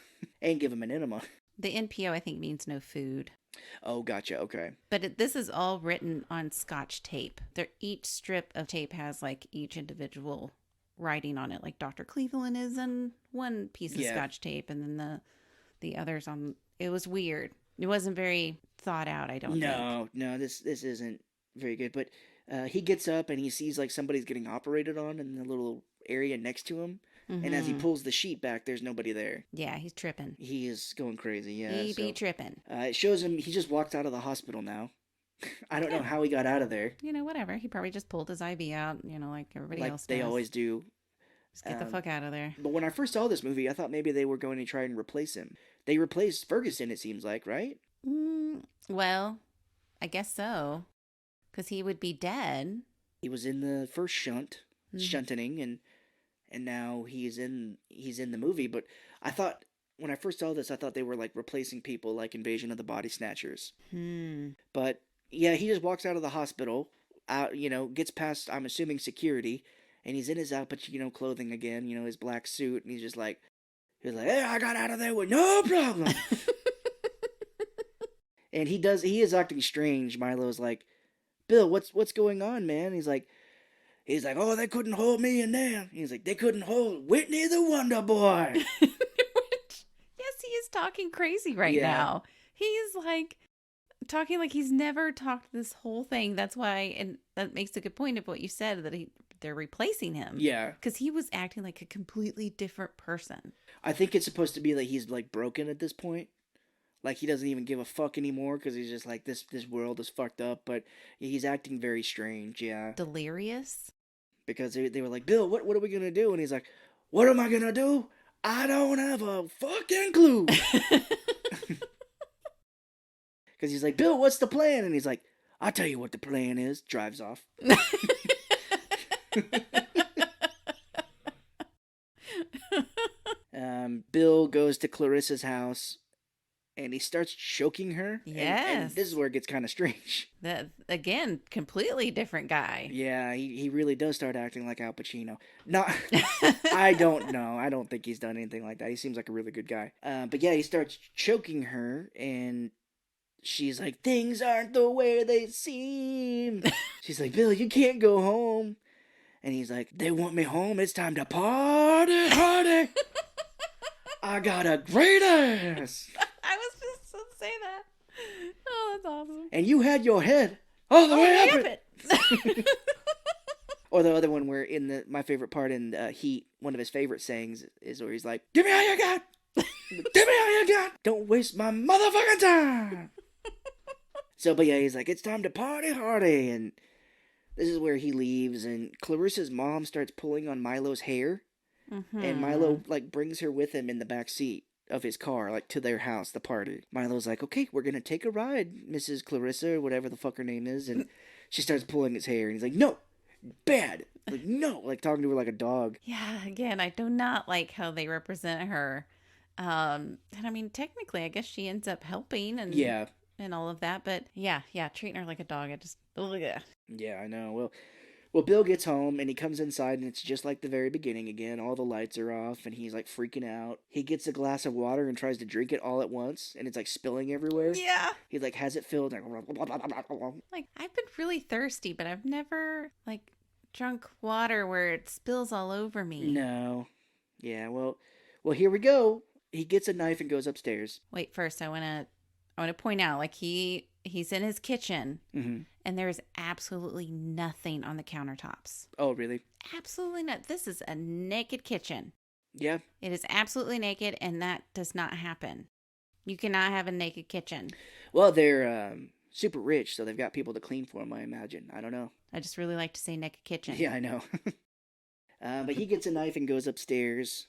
and give him an enema. The NPO, I think, means no food. Oh, gotcha. Okay. But this is all written on Scotch tape. Each strip of tape has like each individual writing on it. Like Dr. Cleveland is on one piece of Scotch tape, and then the others on. It was weird. It wasn't very thought out, I don't think. No, this isn't very good. But he gets up and he sees like somebody's getting operated on in the little area next to him. And as he pulls the sheet back, there's nobody there. Yeah, he's tripping. He is going crazy, yeah. He be tripping. It shows him, he just walked out of the hospital now. I don't know how he got out of there. Whatever. He probably just pulled his IV out, like everybody else does. They always do. Just get the fuck out of there. But when I first saw this movie, I thought maybe they were going to try and replace him. They replaced Ferguson, it seems like, right? Well, I guess so. Because he would be dead. He was in the first shunting, and now he's in the movie. But I thought, when I first saw this, I thought they were like replacing people like Invasion of the Body Snatchers. But yeah, he just walks out of the hospital, gets past, I'm assuming, security, and he's in his Al Pacino clothing again, his black suit, and he's like, hey, I got out of there with no problem. And he is acting strange. Milo's like, Bill, what's going on, man? He's like, He's like, oh, they couldn't hold me in there. He's like, they couldn't hold Whitney the Wonder Boy. Yes, he is talking crazy right Yeah. now. He's like talking like he's never talked this whole thing. That's why, and that makes a good point of what you said, that they're replacing him. Yeah. Because he was acting like a completely different person. I think it's supposed to be that he's like broken at this point. Like he doesn't even give a fuck anymore because he's just like, this world is fucked up. But he's acting very strange, yeah. Delirious. Because they were like, Bill, what are we gonna do? And he's like, what am I gonna do? I don't have a fucking clue. Because he's like, Bill, what's the plan? And he's like, I'll tell you what the plan is. Drives off. Bill goes to Clarissa's house and he starts choking her. Yes. And this is where it gets kind of strange. That, again, completely different guy. Yeah, he really does start acting like Al Pacino. Not, I don't know. I don't think he's done anything like that. He seems like a really good guy. But yeah, he starts choking her and she's like, things aren't the way they seem. She's like, Bill, you can't go home. And he's like, they want me home. It's time to party, party. I got a great ass. I was just going to say that. Oh, that's awesome. And you had your head all the way up it. Or the other one where in my favorite part in Heat, one of his favorite sayings is where he's like, give me all you got. Give me all you got. Don't waste my motherfucking time. So, but yeah, he's like, it's time to party, hardy. And this is where he leaves. And Clarissa's mom starts pulling on Milo's hair. Mm-hmm. And Milo, like, brings her with him in the back seat of his car, like, to their house, the party. Milo's like, okay, we're gonna take a ride, Mrs. Clarissa, or whatever the fuck her name is. And she starts pulling his hair. And he's like, no, bad. Like, no. Like, talking to her like a dog. Yeah, again, I do not like how they represent her. And I mean, technically, I guess she ends up helping and Yeah. and all of that. But yeah, treating her like a dog, I just, ugh. Yeah, I know. Well, Bill gets home and he comes inside and it's just like the very beginning again. All the lights are off and he's like freaking out. He gets a glass of water and tries to drink it all at once and it's like spilling everywhere. Yeah. He like has it filled. Like, I've been really thirsty, but I've never like drunk water where it spills all over me. No. Yeah, well, here we go. He gets a knife and goes upstairs. Wait, first I want to point out, like, he's in his kitchen and there's absolutely nothing on the countertops. Oh, really? Absolutely not. This is a naked kitchen. Yeah. It is absolutely naked, and that does not happen. You cannot have a naked kitchen. Well, they're super rich, so they've got people to clean for them, I imagine. I don't know. I just really like to say naked kitchen. Yeah, I know. But he gets a knife and goes upstairs,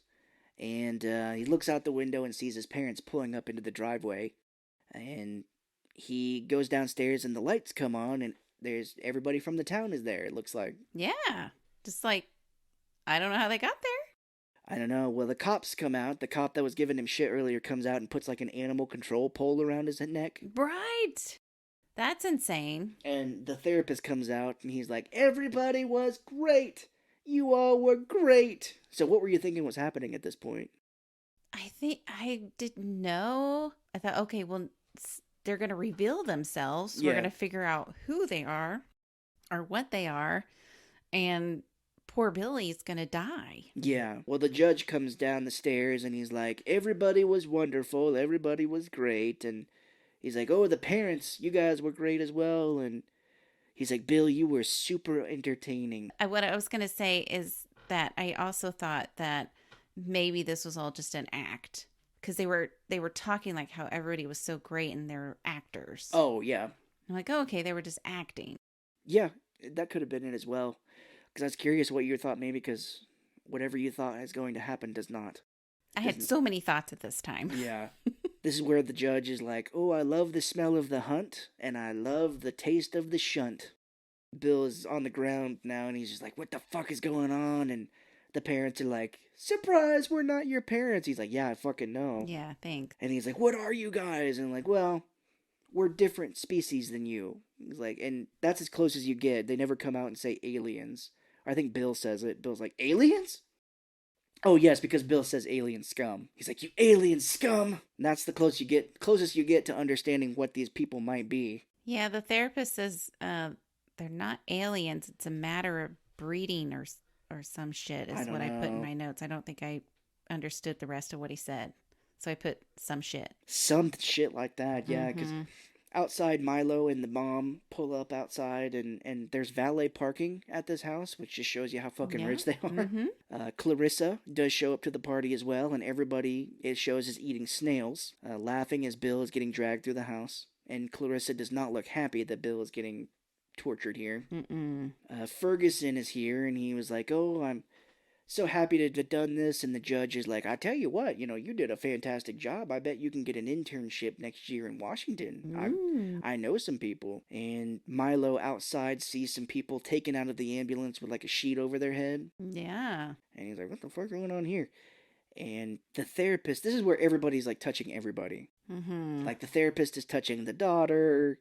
and he looks out the window and sees his parents pulling up into the driveway, and he goes downstairs and the lights come on and there's everybody from the town is there, it looks like. Yeah. Just like, I don't know how they got there. I don't know. Well, the cops come out. The cop that was giving him shit earlier comes out and puts like an animal control pole around his neck. Right. That's insane. And the therapist comes out and he's like, everybody was great. You all were great. So what were you thinking was happening at this point? I think I didn't know. I thought, okay, well, they're going to reveal themselves. So Yeah. We're going to figure out who they are or what they are. And poor Billy's going to die. Yeah. Well, the judge comes down the stairs and he's like, everybody was wonderful. Everybody was great. And he's like, oh, the parents, you guys were great as well. And he's like, Bill, you were super entertaining. What I was going to say is that I also thought that maybe this was all just an act. Because they were talking like how everybody was so great and they're actors. Oh, yeah. I'm like, oh, okay, they were just acting. Yeah, that could have been it as well. Because I was curious what you thought, maybe because whatever you thought is going to happen does not. I had so many thoughts at this time. Yeah. This is where the judge is like, oh, I love the smell of the hunt, and I love the taste of the shunt. Bill is on the ground now, and he's just like, what the fuck is going on? And the parents are like, surprise, we're not your parents. He's like, yeah, I fucking know. Yeah, thanks. And he's like, what are you guys? And like, well, we're different species than you. He's like, and that's as close as you get. They never come out and say aliens. Or I think Bill says it. Bill's like, aliens? Oh, yes, because Bill says alien scum. He's like, you alien scum! And that's the closest you get to understanding what these people might be. Yeah, the therapist says they're not aliens. It's a matter of breeding or some shit I is don't what I put in know. my notes. I don't think I understood the rest of what he said. So I put some shit. Some shit like that, yeah, because Mm-hmm. outside Milo and the mom pull up outside and there's valet parking at this house, which just shows you how fucking Yeah. rich they are. Mm-hmm. Clarissa does show up to the party as well, and everybody it shows is eating snails, laughing as Bill is getting dragged through the house. And Clarissa does not look happy that Bill is getting tortured here. Mm-mm. Ferguson is here, and he was like, "Oh, I'm so happy to have done this." And the judge is like, "I tell you what, you did a fantastic job. I bet you can get an internship next year in Washington. Mm. I know some people." And Milo outside sees some people taken out of the ambulance with like a sheet over their head, Yeah. and he's like, "What the fuck going on here?" And the therapist, this is where everybody's like touching everybody. Mm-hmm. Like the therapist is touching the daughter.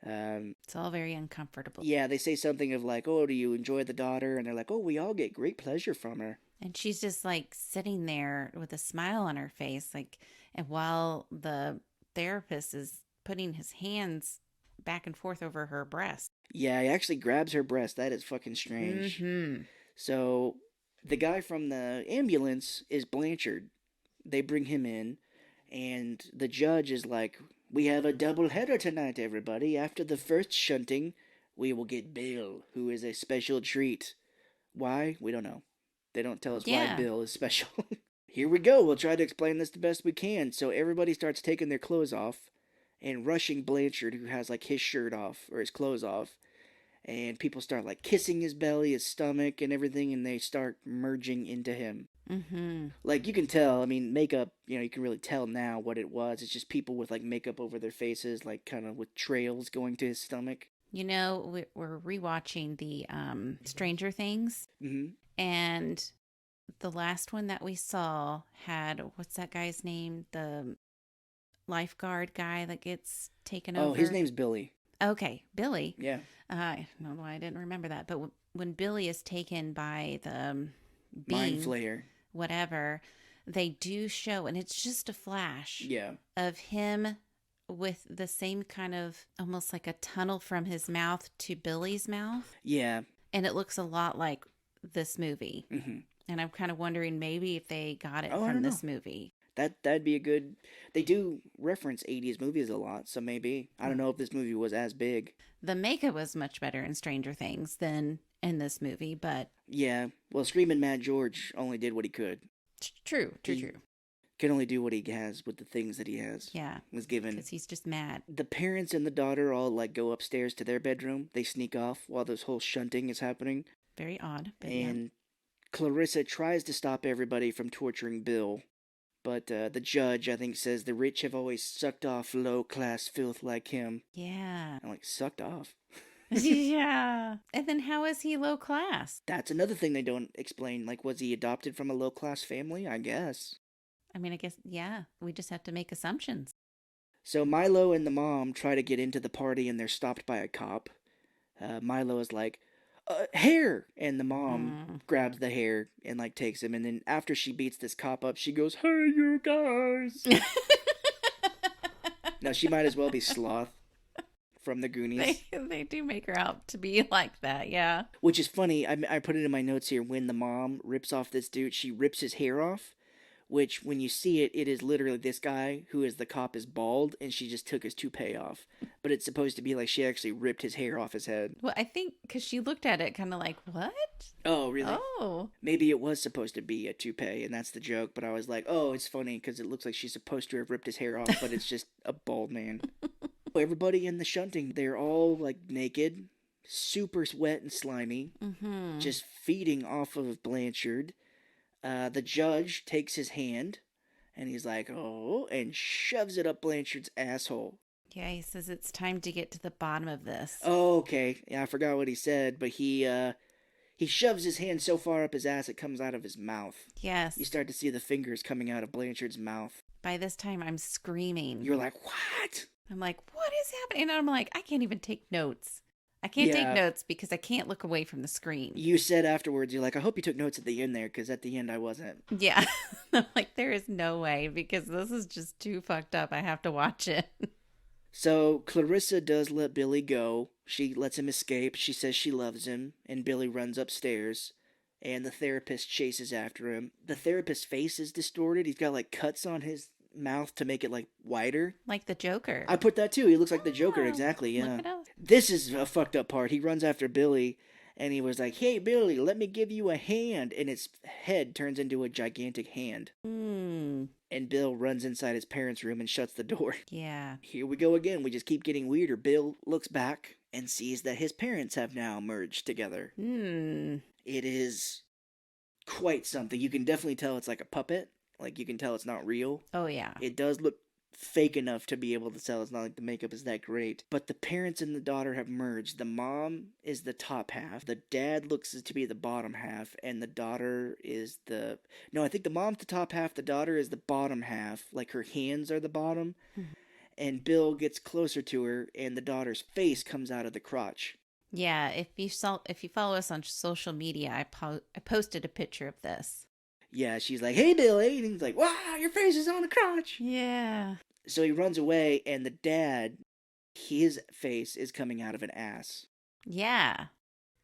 It's all very uncomfortable. Yeah, they say something of like, "Oh, do you enjoy the daughter?" And they're like, "Oh, we all get great pleasure from her." And she's just like sitting there with a smile on her face, like, and while the therapist is putting his hands back and forth over her breast. Yeah, he actually grabs her breast. That is fucking strange. Mm-hmm. So the guy from the ambulance is Blanchard. They bring him in, and the judge is like, "We have a double header tonight, everybody. After the first shunting, we will get Bill, who is a special treat." Why? We don't know. They don't tell us why Yeah. Bill is special. Here we go. We'll try to explain this the best we can. So everybody starts taking their clothes off and rushing Blanchard, who has like his shirt off or his clothes off. And people start like kissing his belly, his stomach, and everything, and they start merging into him. Mm-hmm. Like you can tell, I mean, makeup, you can really tell now what it was. It's just people with like makeup over their faces, like kind of with trails going to his stomach. We're rewatching the Stranger Things, Mm-hmm. and the last one that we saw had, what's that guy's name? The lifeguard guy that gets taken Oh, over. his name's Billy. Okay, Billy. Yeah. I don't know why I didn't remember that. But when Billy is taken by the Mind being, Flayer. whatever, they do show, and it's just a flash Yeah. of him with the same kind of, almost like a tunnel from his mouth to Billy's mouth. Yeah. And it looks a lot like this movie. Mm-hmm. And I'm kind of wondering maybe if they got it Oh, I from don't this movie. That'd be a good. They do reference 80s movies a lot, so maybe I don't know if this movie was as big. The makeup was much better in Stranger Things than in this movie, but Yeah. Well, Screaming Mad George only did what he could. true. He can only do what he has with the things that he has. Yeah, Was given. because he's just mad. The parents and the daughter all like go upstairs to their bedroom. They sneak off while this whole shunting is happening, Very odd. But yeah. and Clarissa tries to stop everybody from torturing Bill. But the judge, I think, says the rich have always sucked off low-class filth like him. Yeah. I'm like, sucked off? Yeah. And then how is he low class? That's another thing they don't explain. Like, was he adopted from a low-class family? I guess. I mean, I guess, yeah, we just have to make assumptions. So Milo and the mom try to get into the party, and they're stopped by a cop. Milo is like, hair! And the mom grabs the hair and, like, takes him. And then after she beats this cop up, she goes, "Hey, you guys!" Now, she might as well be Sloth from the Goonies. They do make her out to be like that, yeah. Which is funny. I put it in my notes here. When the mom rips off this dude, she rips his hair off. Which, when you see it, it is literally this guy who is the cop is bald, and she just took his toupee off. But it's supposed to be like she actually ripped his hair off his head. Well, I think because she looked at it kind of like, what? Oh, really? Oh. Maybe it was supposed to be a toupee, and that's the joke. But I was like, oh, it's funny because it looks like she's supposed to have ripped his hair off, but it's just a bald man. Everybody in the shunting, they're all like naked, super wet and slimy, Mm-hmm. just feeding off of Blanchard. The judge takes his hand, and he's like, oh, and shoves it up Blanchard's asshole. Yeah, he says it's time to get to the bottom of this. Oh, okay. Yeah, I forgot what he said, but he shoves his hand so far up his ass it comes out of his mouth. Yes. You start to see the fingers coming out of Blanchard's mouth. By this time, I'm screaming. You're like, what? I'm like, what is happening? And I'm like, I can't even take notes. I can't Yeah. take notes because I can't look away from the screen. You said afterwards, you're like, I hope you took notes at the end there, because at the end I wasn't. Yeah. I'm like, there is no way because this is just too fucked up. I have to watch it. So Clarissa does let Billy go. She lets him escape. She says she loves him, and Billy runs upstairs. And the therapist chases after him. The therapist's face is distorted. He's got like cuts on his mouth to make it like wider. Like the Joker. I put that too. He looks like the Joker, Oh, exactly. Yeah. Look at us. This is a fucked up part. He runs after Billy, and he was like, "Hey, Billy, let me give you a hand." And his head turns into a gigantic hand. And Bill runs inside his parents' room and shuts the door. Yeah. Here we go again. We just keep getting weirder. Bill looks back and sees that his parents have now merged together. It is quite something. You can definitely tell it's like a puppet. Like, you can tell it's not real. Oh, yeah. It does look fake enough to be able to tell. It's not like the makeup is that great. But the parents and the daughter have merged. The mom is the top half. The dad looks to be the bottom half. And the daughter is the... No, I think the mom's the top half. The daughter is the bottom half. Like, her hands are the bottom. And Bill gets closer to her, and the daughter's face comes out of the crotch. Yeah, if you follow us on social media, I posted a picture of this. Yeah, she's like, "Hey, Billy," and he's like, "Wow, your face is on the crotch." Yeah. So he runs away, and the dad, his face is coming out of an ass. Yeah.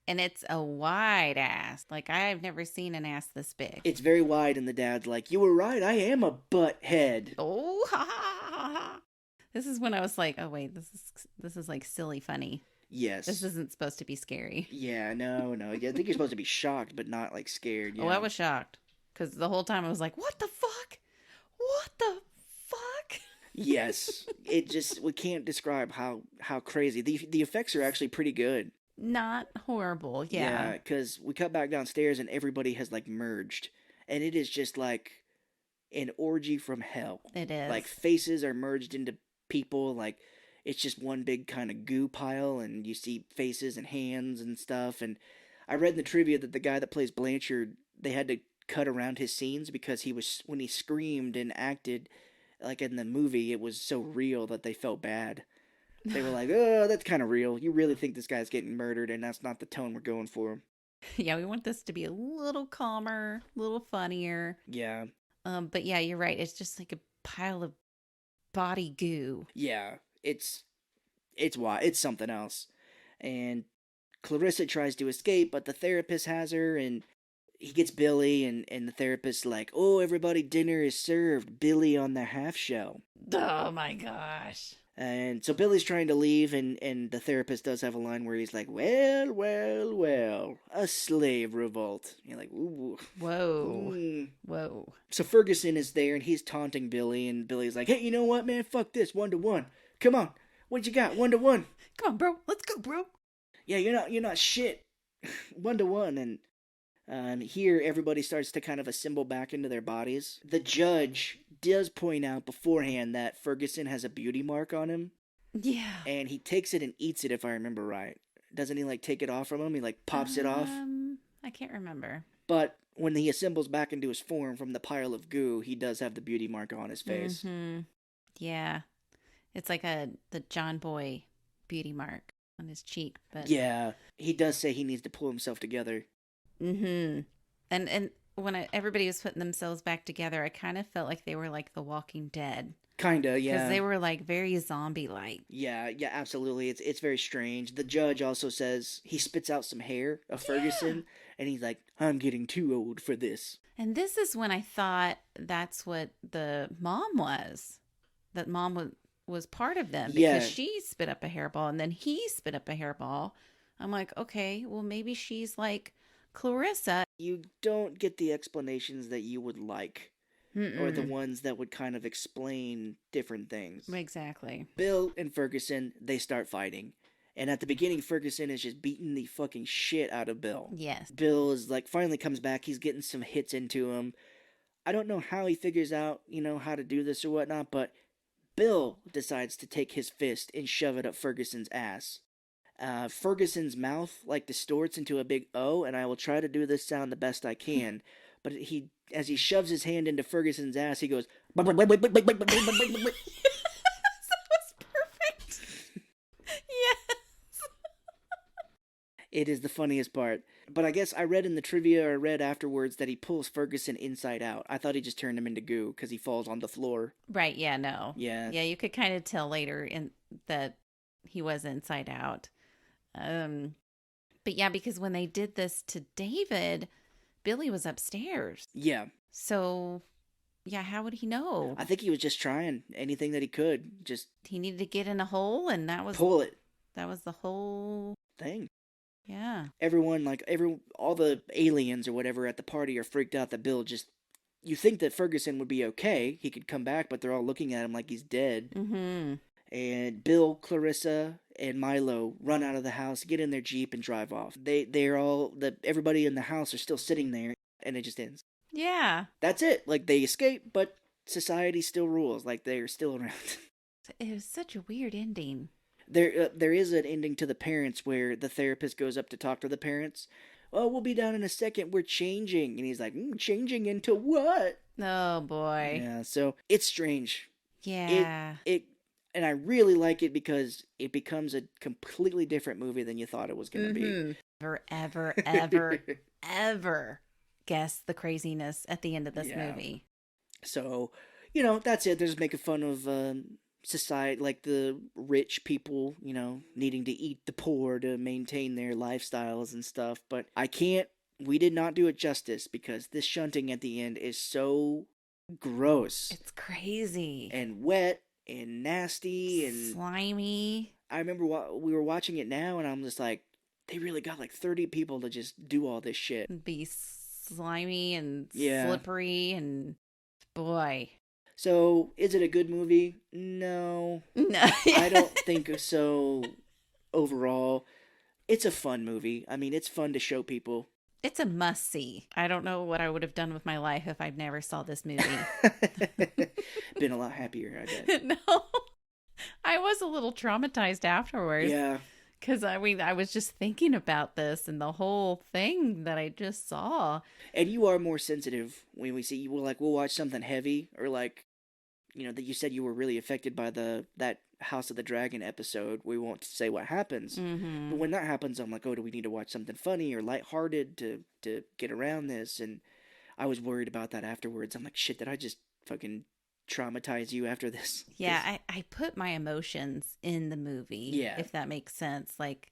And it's a wide ass. Like, I've never seen an ass this big. It's very wide, and the dad's like, "You were right, I am a butt head." Oh, ha, ha, ha, ha. This is when I was like, oh, wait, this is like silly funny. Yes. This isn't supposed to be scary. Yeah, no. I think you're supposed to be shocked, but not, like, scared. Yeah. Oh, I was shocked. Because the whole time I was like, what the fuck? What the fuck? Yes. We can't describe how crazy. The effects are actually pretty good. Not horrible, yeah. Yeah, because we cut back downstairs and everybody has, like, merged. And it is just, like, an orgy from hell. It is. Like, faces are merged into people. Like, it's just one big kind of goo pile, and you see faces and hands and stuff. And I read in the trivia that the guy that plays Blanchard, they had to cut around his scenes because when he screamed and acted like in the movie, it was so real that they felt bad. They were like, "Oh, that's kind of real. You really think this guy's getting murdered, and that's not the tone we're going for." Yeah, we want this to be a little calmer, a little funnier. Yeah. But yeah, you're right. It's just like a pile of body goo. Yeah. It's wild. It's something else. And Clarissa tries to escape, but the therapist has her, and he gets Billy, and the therapist's like, "Oh, everybody, dinner is served. Billy on the half shell." Oh my gosh. And so Billy's trying to leave, and the therapist does have a line where he's like, "Well, well, well, a slave revolt." You're like, ooh. Whoa. Whoa. So Ferguson is there, and he's taunting Billy, and Billy's like, "Hey, you know what, man? Fuck this, 1-to-1. Come on, what you got? 1-to-1. Come on, bro. Let's go, bro. Yeah, you're not shit. 1-to-1." And here everybody starts to kind of assemble back into their bodies. The judge does point out beforehand that Ferguson has a beauty mark on him. Yeah. And he takes it and eats it, if I remember right. Doesn't he, like, take it off from him? He, like, pops it off? I can't remember. But when he assembles back into his form from the pile of goo, he does have the beauty mark on his face. Mm-hmm. Yeah. It's like the John Boy beauty mark on his cheek. But Yeah. He does say he needs to pull himself together. Mm-hmm. And when everybody was putting themselves back together, I kind of felt like they were like The Walking Dead. Kinda, yeah. Because they were like very zombie-like. Yeah, absolutely. It's very strange. The judge also says he spits out some hair of Ferguson, and he's like, "I'm getting too old for this." And this is when I thought that's what the mom was. That mom was part of them. Because she spit up a hairball, and then he spit up a hairball. I'm like, okay, well, maybe she's like Clarissa. You don't get the explanations that you would like. Or the ones that would kind of explain different things. Exactly. Bill and Ferguson, they start fighting. And at the beginning, Ferguson is just beating the fucking shit out of Bill. Yes. Bill is like, finally comes back. He's getting some hits into him. I don't know how he figures out, how to do this or whatnot, but Bill decides to take his fist and shove it up Ferguson's ass. Ferguson's mouth, like, distorts into a big O, and I will try to do this sound the best I can. But as he shoves his hand into Ferguson's ass, he goes... Yes, that was perfect. Yes. It is the funniest part. But I guess I read in the trivia or read afterwards that he pulls Ferguson inside out. I thought he just turned him into goo because he falls on the floor. Right, yeah, no. Yeah. Yeah, you could kind of tell later in that he was inside out. Um but yeah, because when they did this to David, Billy was upstairs. Yeah. So, yeah, how would he know? I think he was just trying anything that he could. Just He needed to get in a hole, and pull it. that was the whole. Thing. Yeah. Everyone, all the aliens or whatever at the party are freaked out that Bill just. You think that Ferguson would be okay. He could come back, but they're all looking at him like he's dead. Mm-hmm. And Bill, Clarissa, and Milo run out of the house, get in their Jeep, and drive off. Everybody in the house are still sitting there, and it just ends. Yeah. That's it. Like, they escape, but society still rules. Like, they're still around. It was such a weird ending. There is an ending to the parents where the therapist goes up to talk to the parents. Oh, we'll be down in a second. We're changing. And he's like, changing into what? Oh, boy. Yeah, so it's strange. Yeah. And I really like it because it becomes a completely different movie than you thought it was going to be. Ever guess the craziness at the end of this movie. So, that's it. They're just making fun of society, like the rich people, needing to eat the poor to maintain their lifestyles and stuff. But we did not do it justice because this shunting at the end is so gross. It's crazy. And wet. And nasty and slimy. I remember we were watching it now, and I'm just like, they really got like 30 people to just do all this shit. Be slimy and slippery, and boy. So, is it a good movie? No. I don't think so. Overall, it's a fun movie. I mean, it's fun to show people. It's a must-see. I don't know what I would have done with my life if I never saw this movie. Been a lot happier, I bet. No. I was a little traumatized afterwards. Yeah. Because, I was just thinking about this and the whole thing that I just saw. And you are more sensitive when we'll watch something heavy or like, that you said you were really affected by that House of the Dragon episode. We won't say what happens. Mm-hmm. But when that happens, I'm like, oh, do we need to watch something funny or lighthearted to get around this? And I was worried about that afterwards. I'm like, shit, did I just fucking traumatize you after this? Yeah, I put my emotions in the movie, if that makes sense. Like,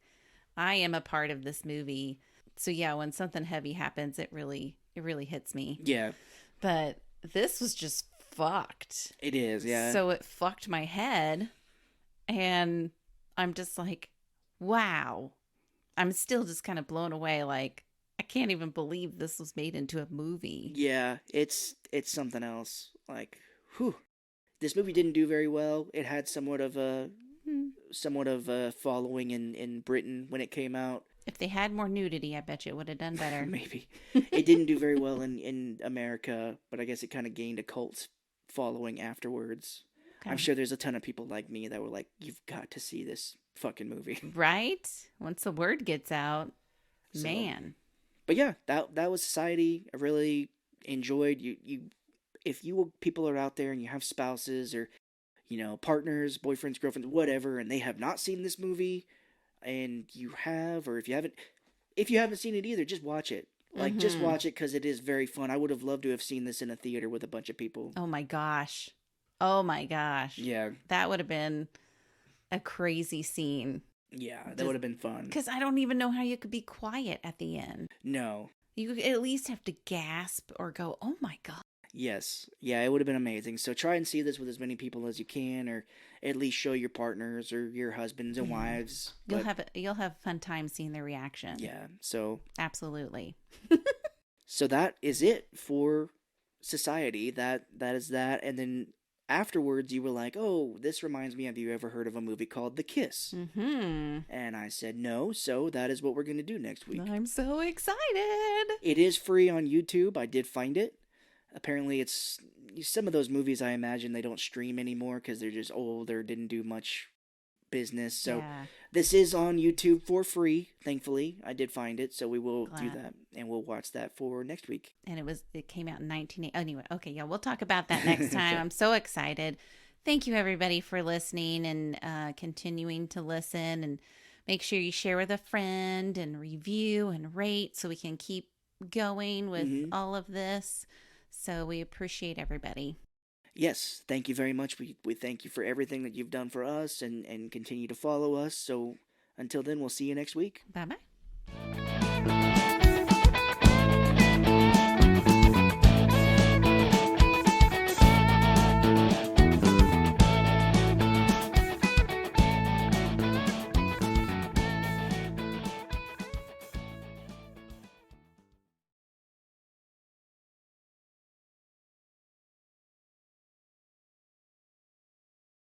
I am a part of this movie. So, yeah, when something heavy happens, it really hits me. Yeah. But this was just fucked. It is, yeah. So it fucked my head. And I'm just like, wow. I'm still just kind of blown away. Like, I can't even believe this was made into a movie. Yeah, it's something else. Like, whew. This movie didn't do very well. It had somewhat of a following in Britain when it came out. If they had more nudity, I bet you it would have done better. Maybe. It didn't do very well in America, but I guess it kind of gained a cult following afterwards. Okay. I'm sure there's a ton of people like me that were like, you've got to see this fucking movie. Right? Once the word gets out, man. But yeah, that was Society. I really enjoyed you. If people are out there and you have spouses or, partners, boyfriends, girlfriends, whatever, and they have not seen this movie and you have, or if you haven't seen it either, just watch it. Like, just watch it because it is very fun. I would have loved to have seen this in a theater with a bunch of people. Oh my gosh. Yeah. That would have been a crazy scene. Yeah, that would have been fun. Because I don't even know how you could be quiet at the end. No. You at least have to gasp or go, oh my God. Yes. Yeah, it would have been amazing. So try and see this with as many people as you can, or at least show your partners or your husbands and wives. You'll have fun time seeing their reaction. Yeah. So absolutely. So that is it for Society. That is that. And then afterwards you were like, oh, this reminds me, have you ever heard of a movie called The Kiss? Mm-hmm. And I said no, so that is what we're going to do next week. I'm so excited. It is free on YouTube. I did find it. Apparently it's some of those movies, I imagine they don't stream anymore because they're just old or didn't do much business. So this is on YouTube for free, thankfully. I did find it, so we will do that, and we'll watch that for next week. And it came out in 1980. Anyway, okay, yeah, we'll talk about that next time. I'm so excited. Thank you, everybody, for listening and continuing to listen, and Make sure you share with a friend and review and rate so we can keep going with Hmm. all of this. So we appreciate everybody. Yes, thank you very much. We thank you for everything that you've done for us and continue to follow us. So until then, we'll see you next week. Bye bye.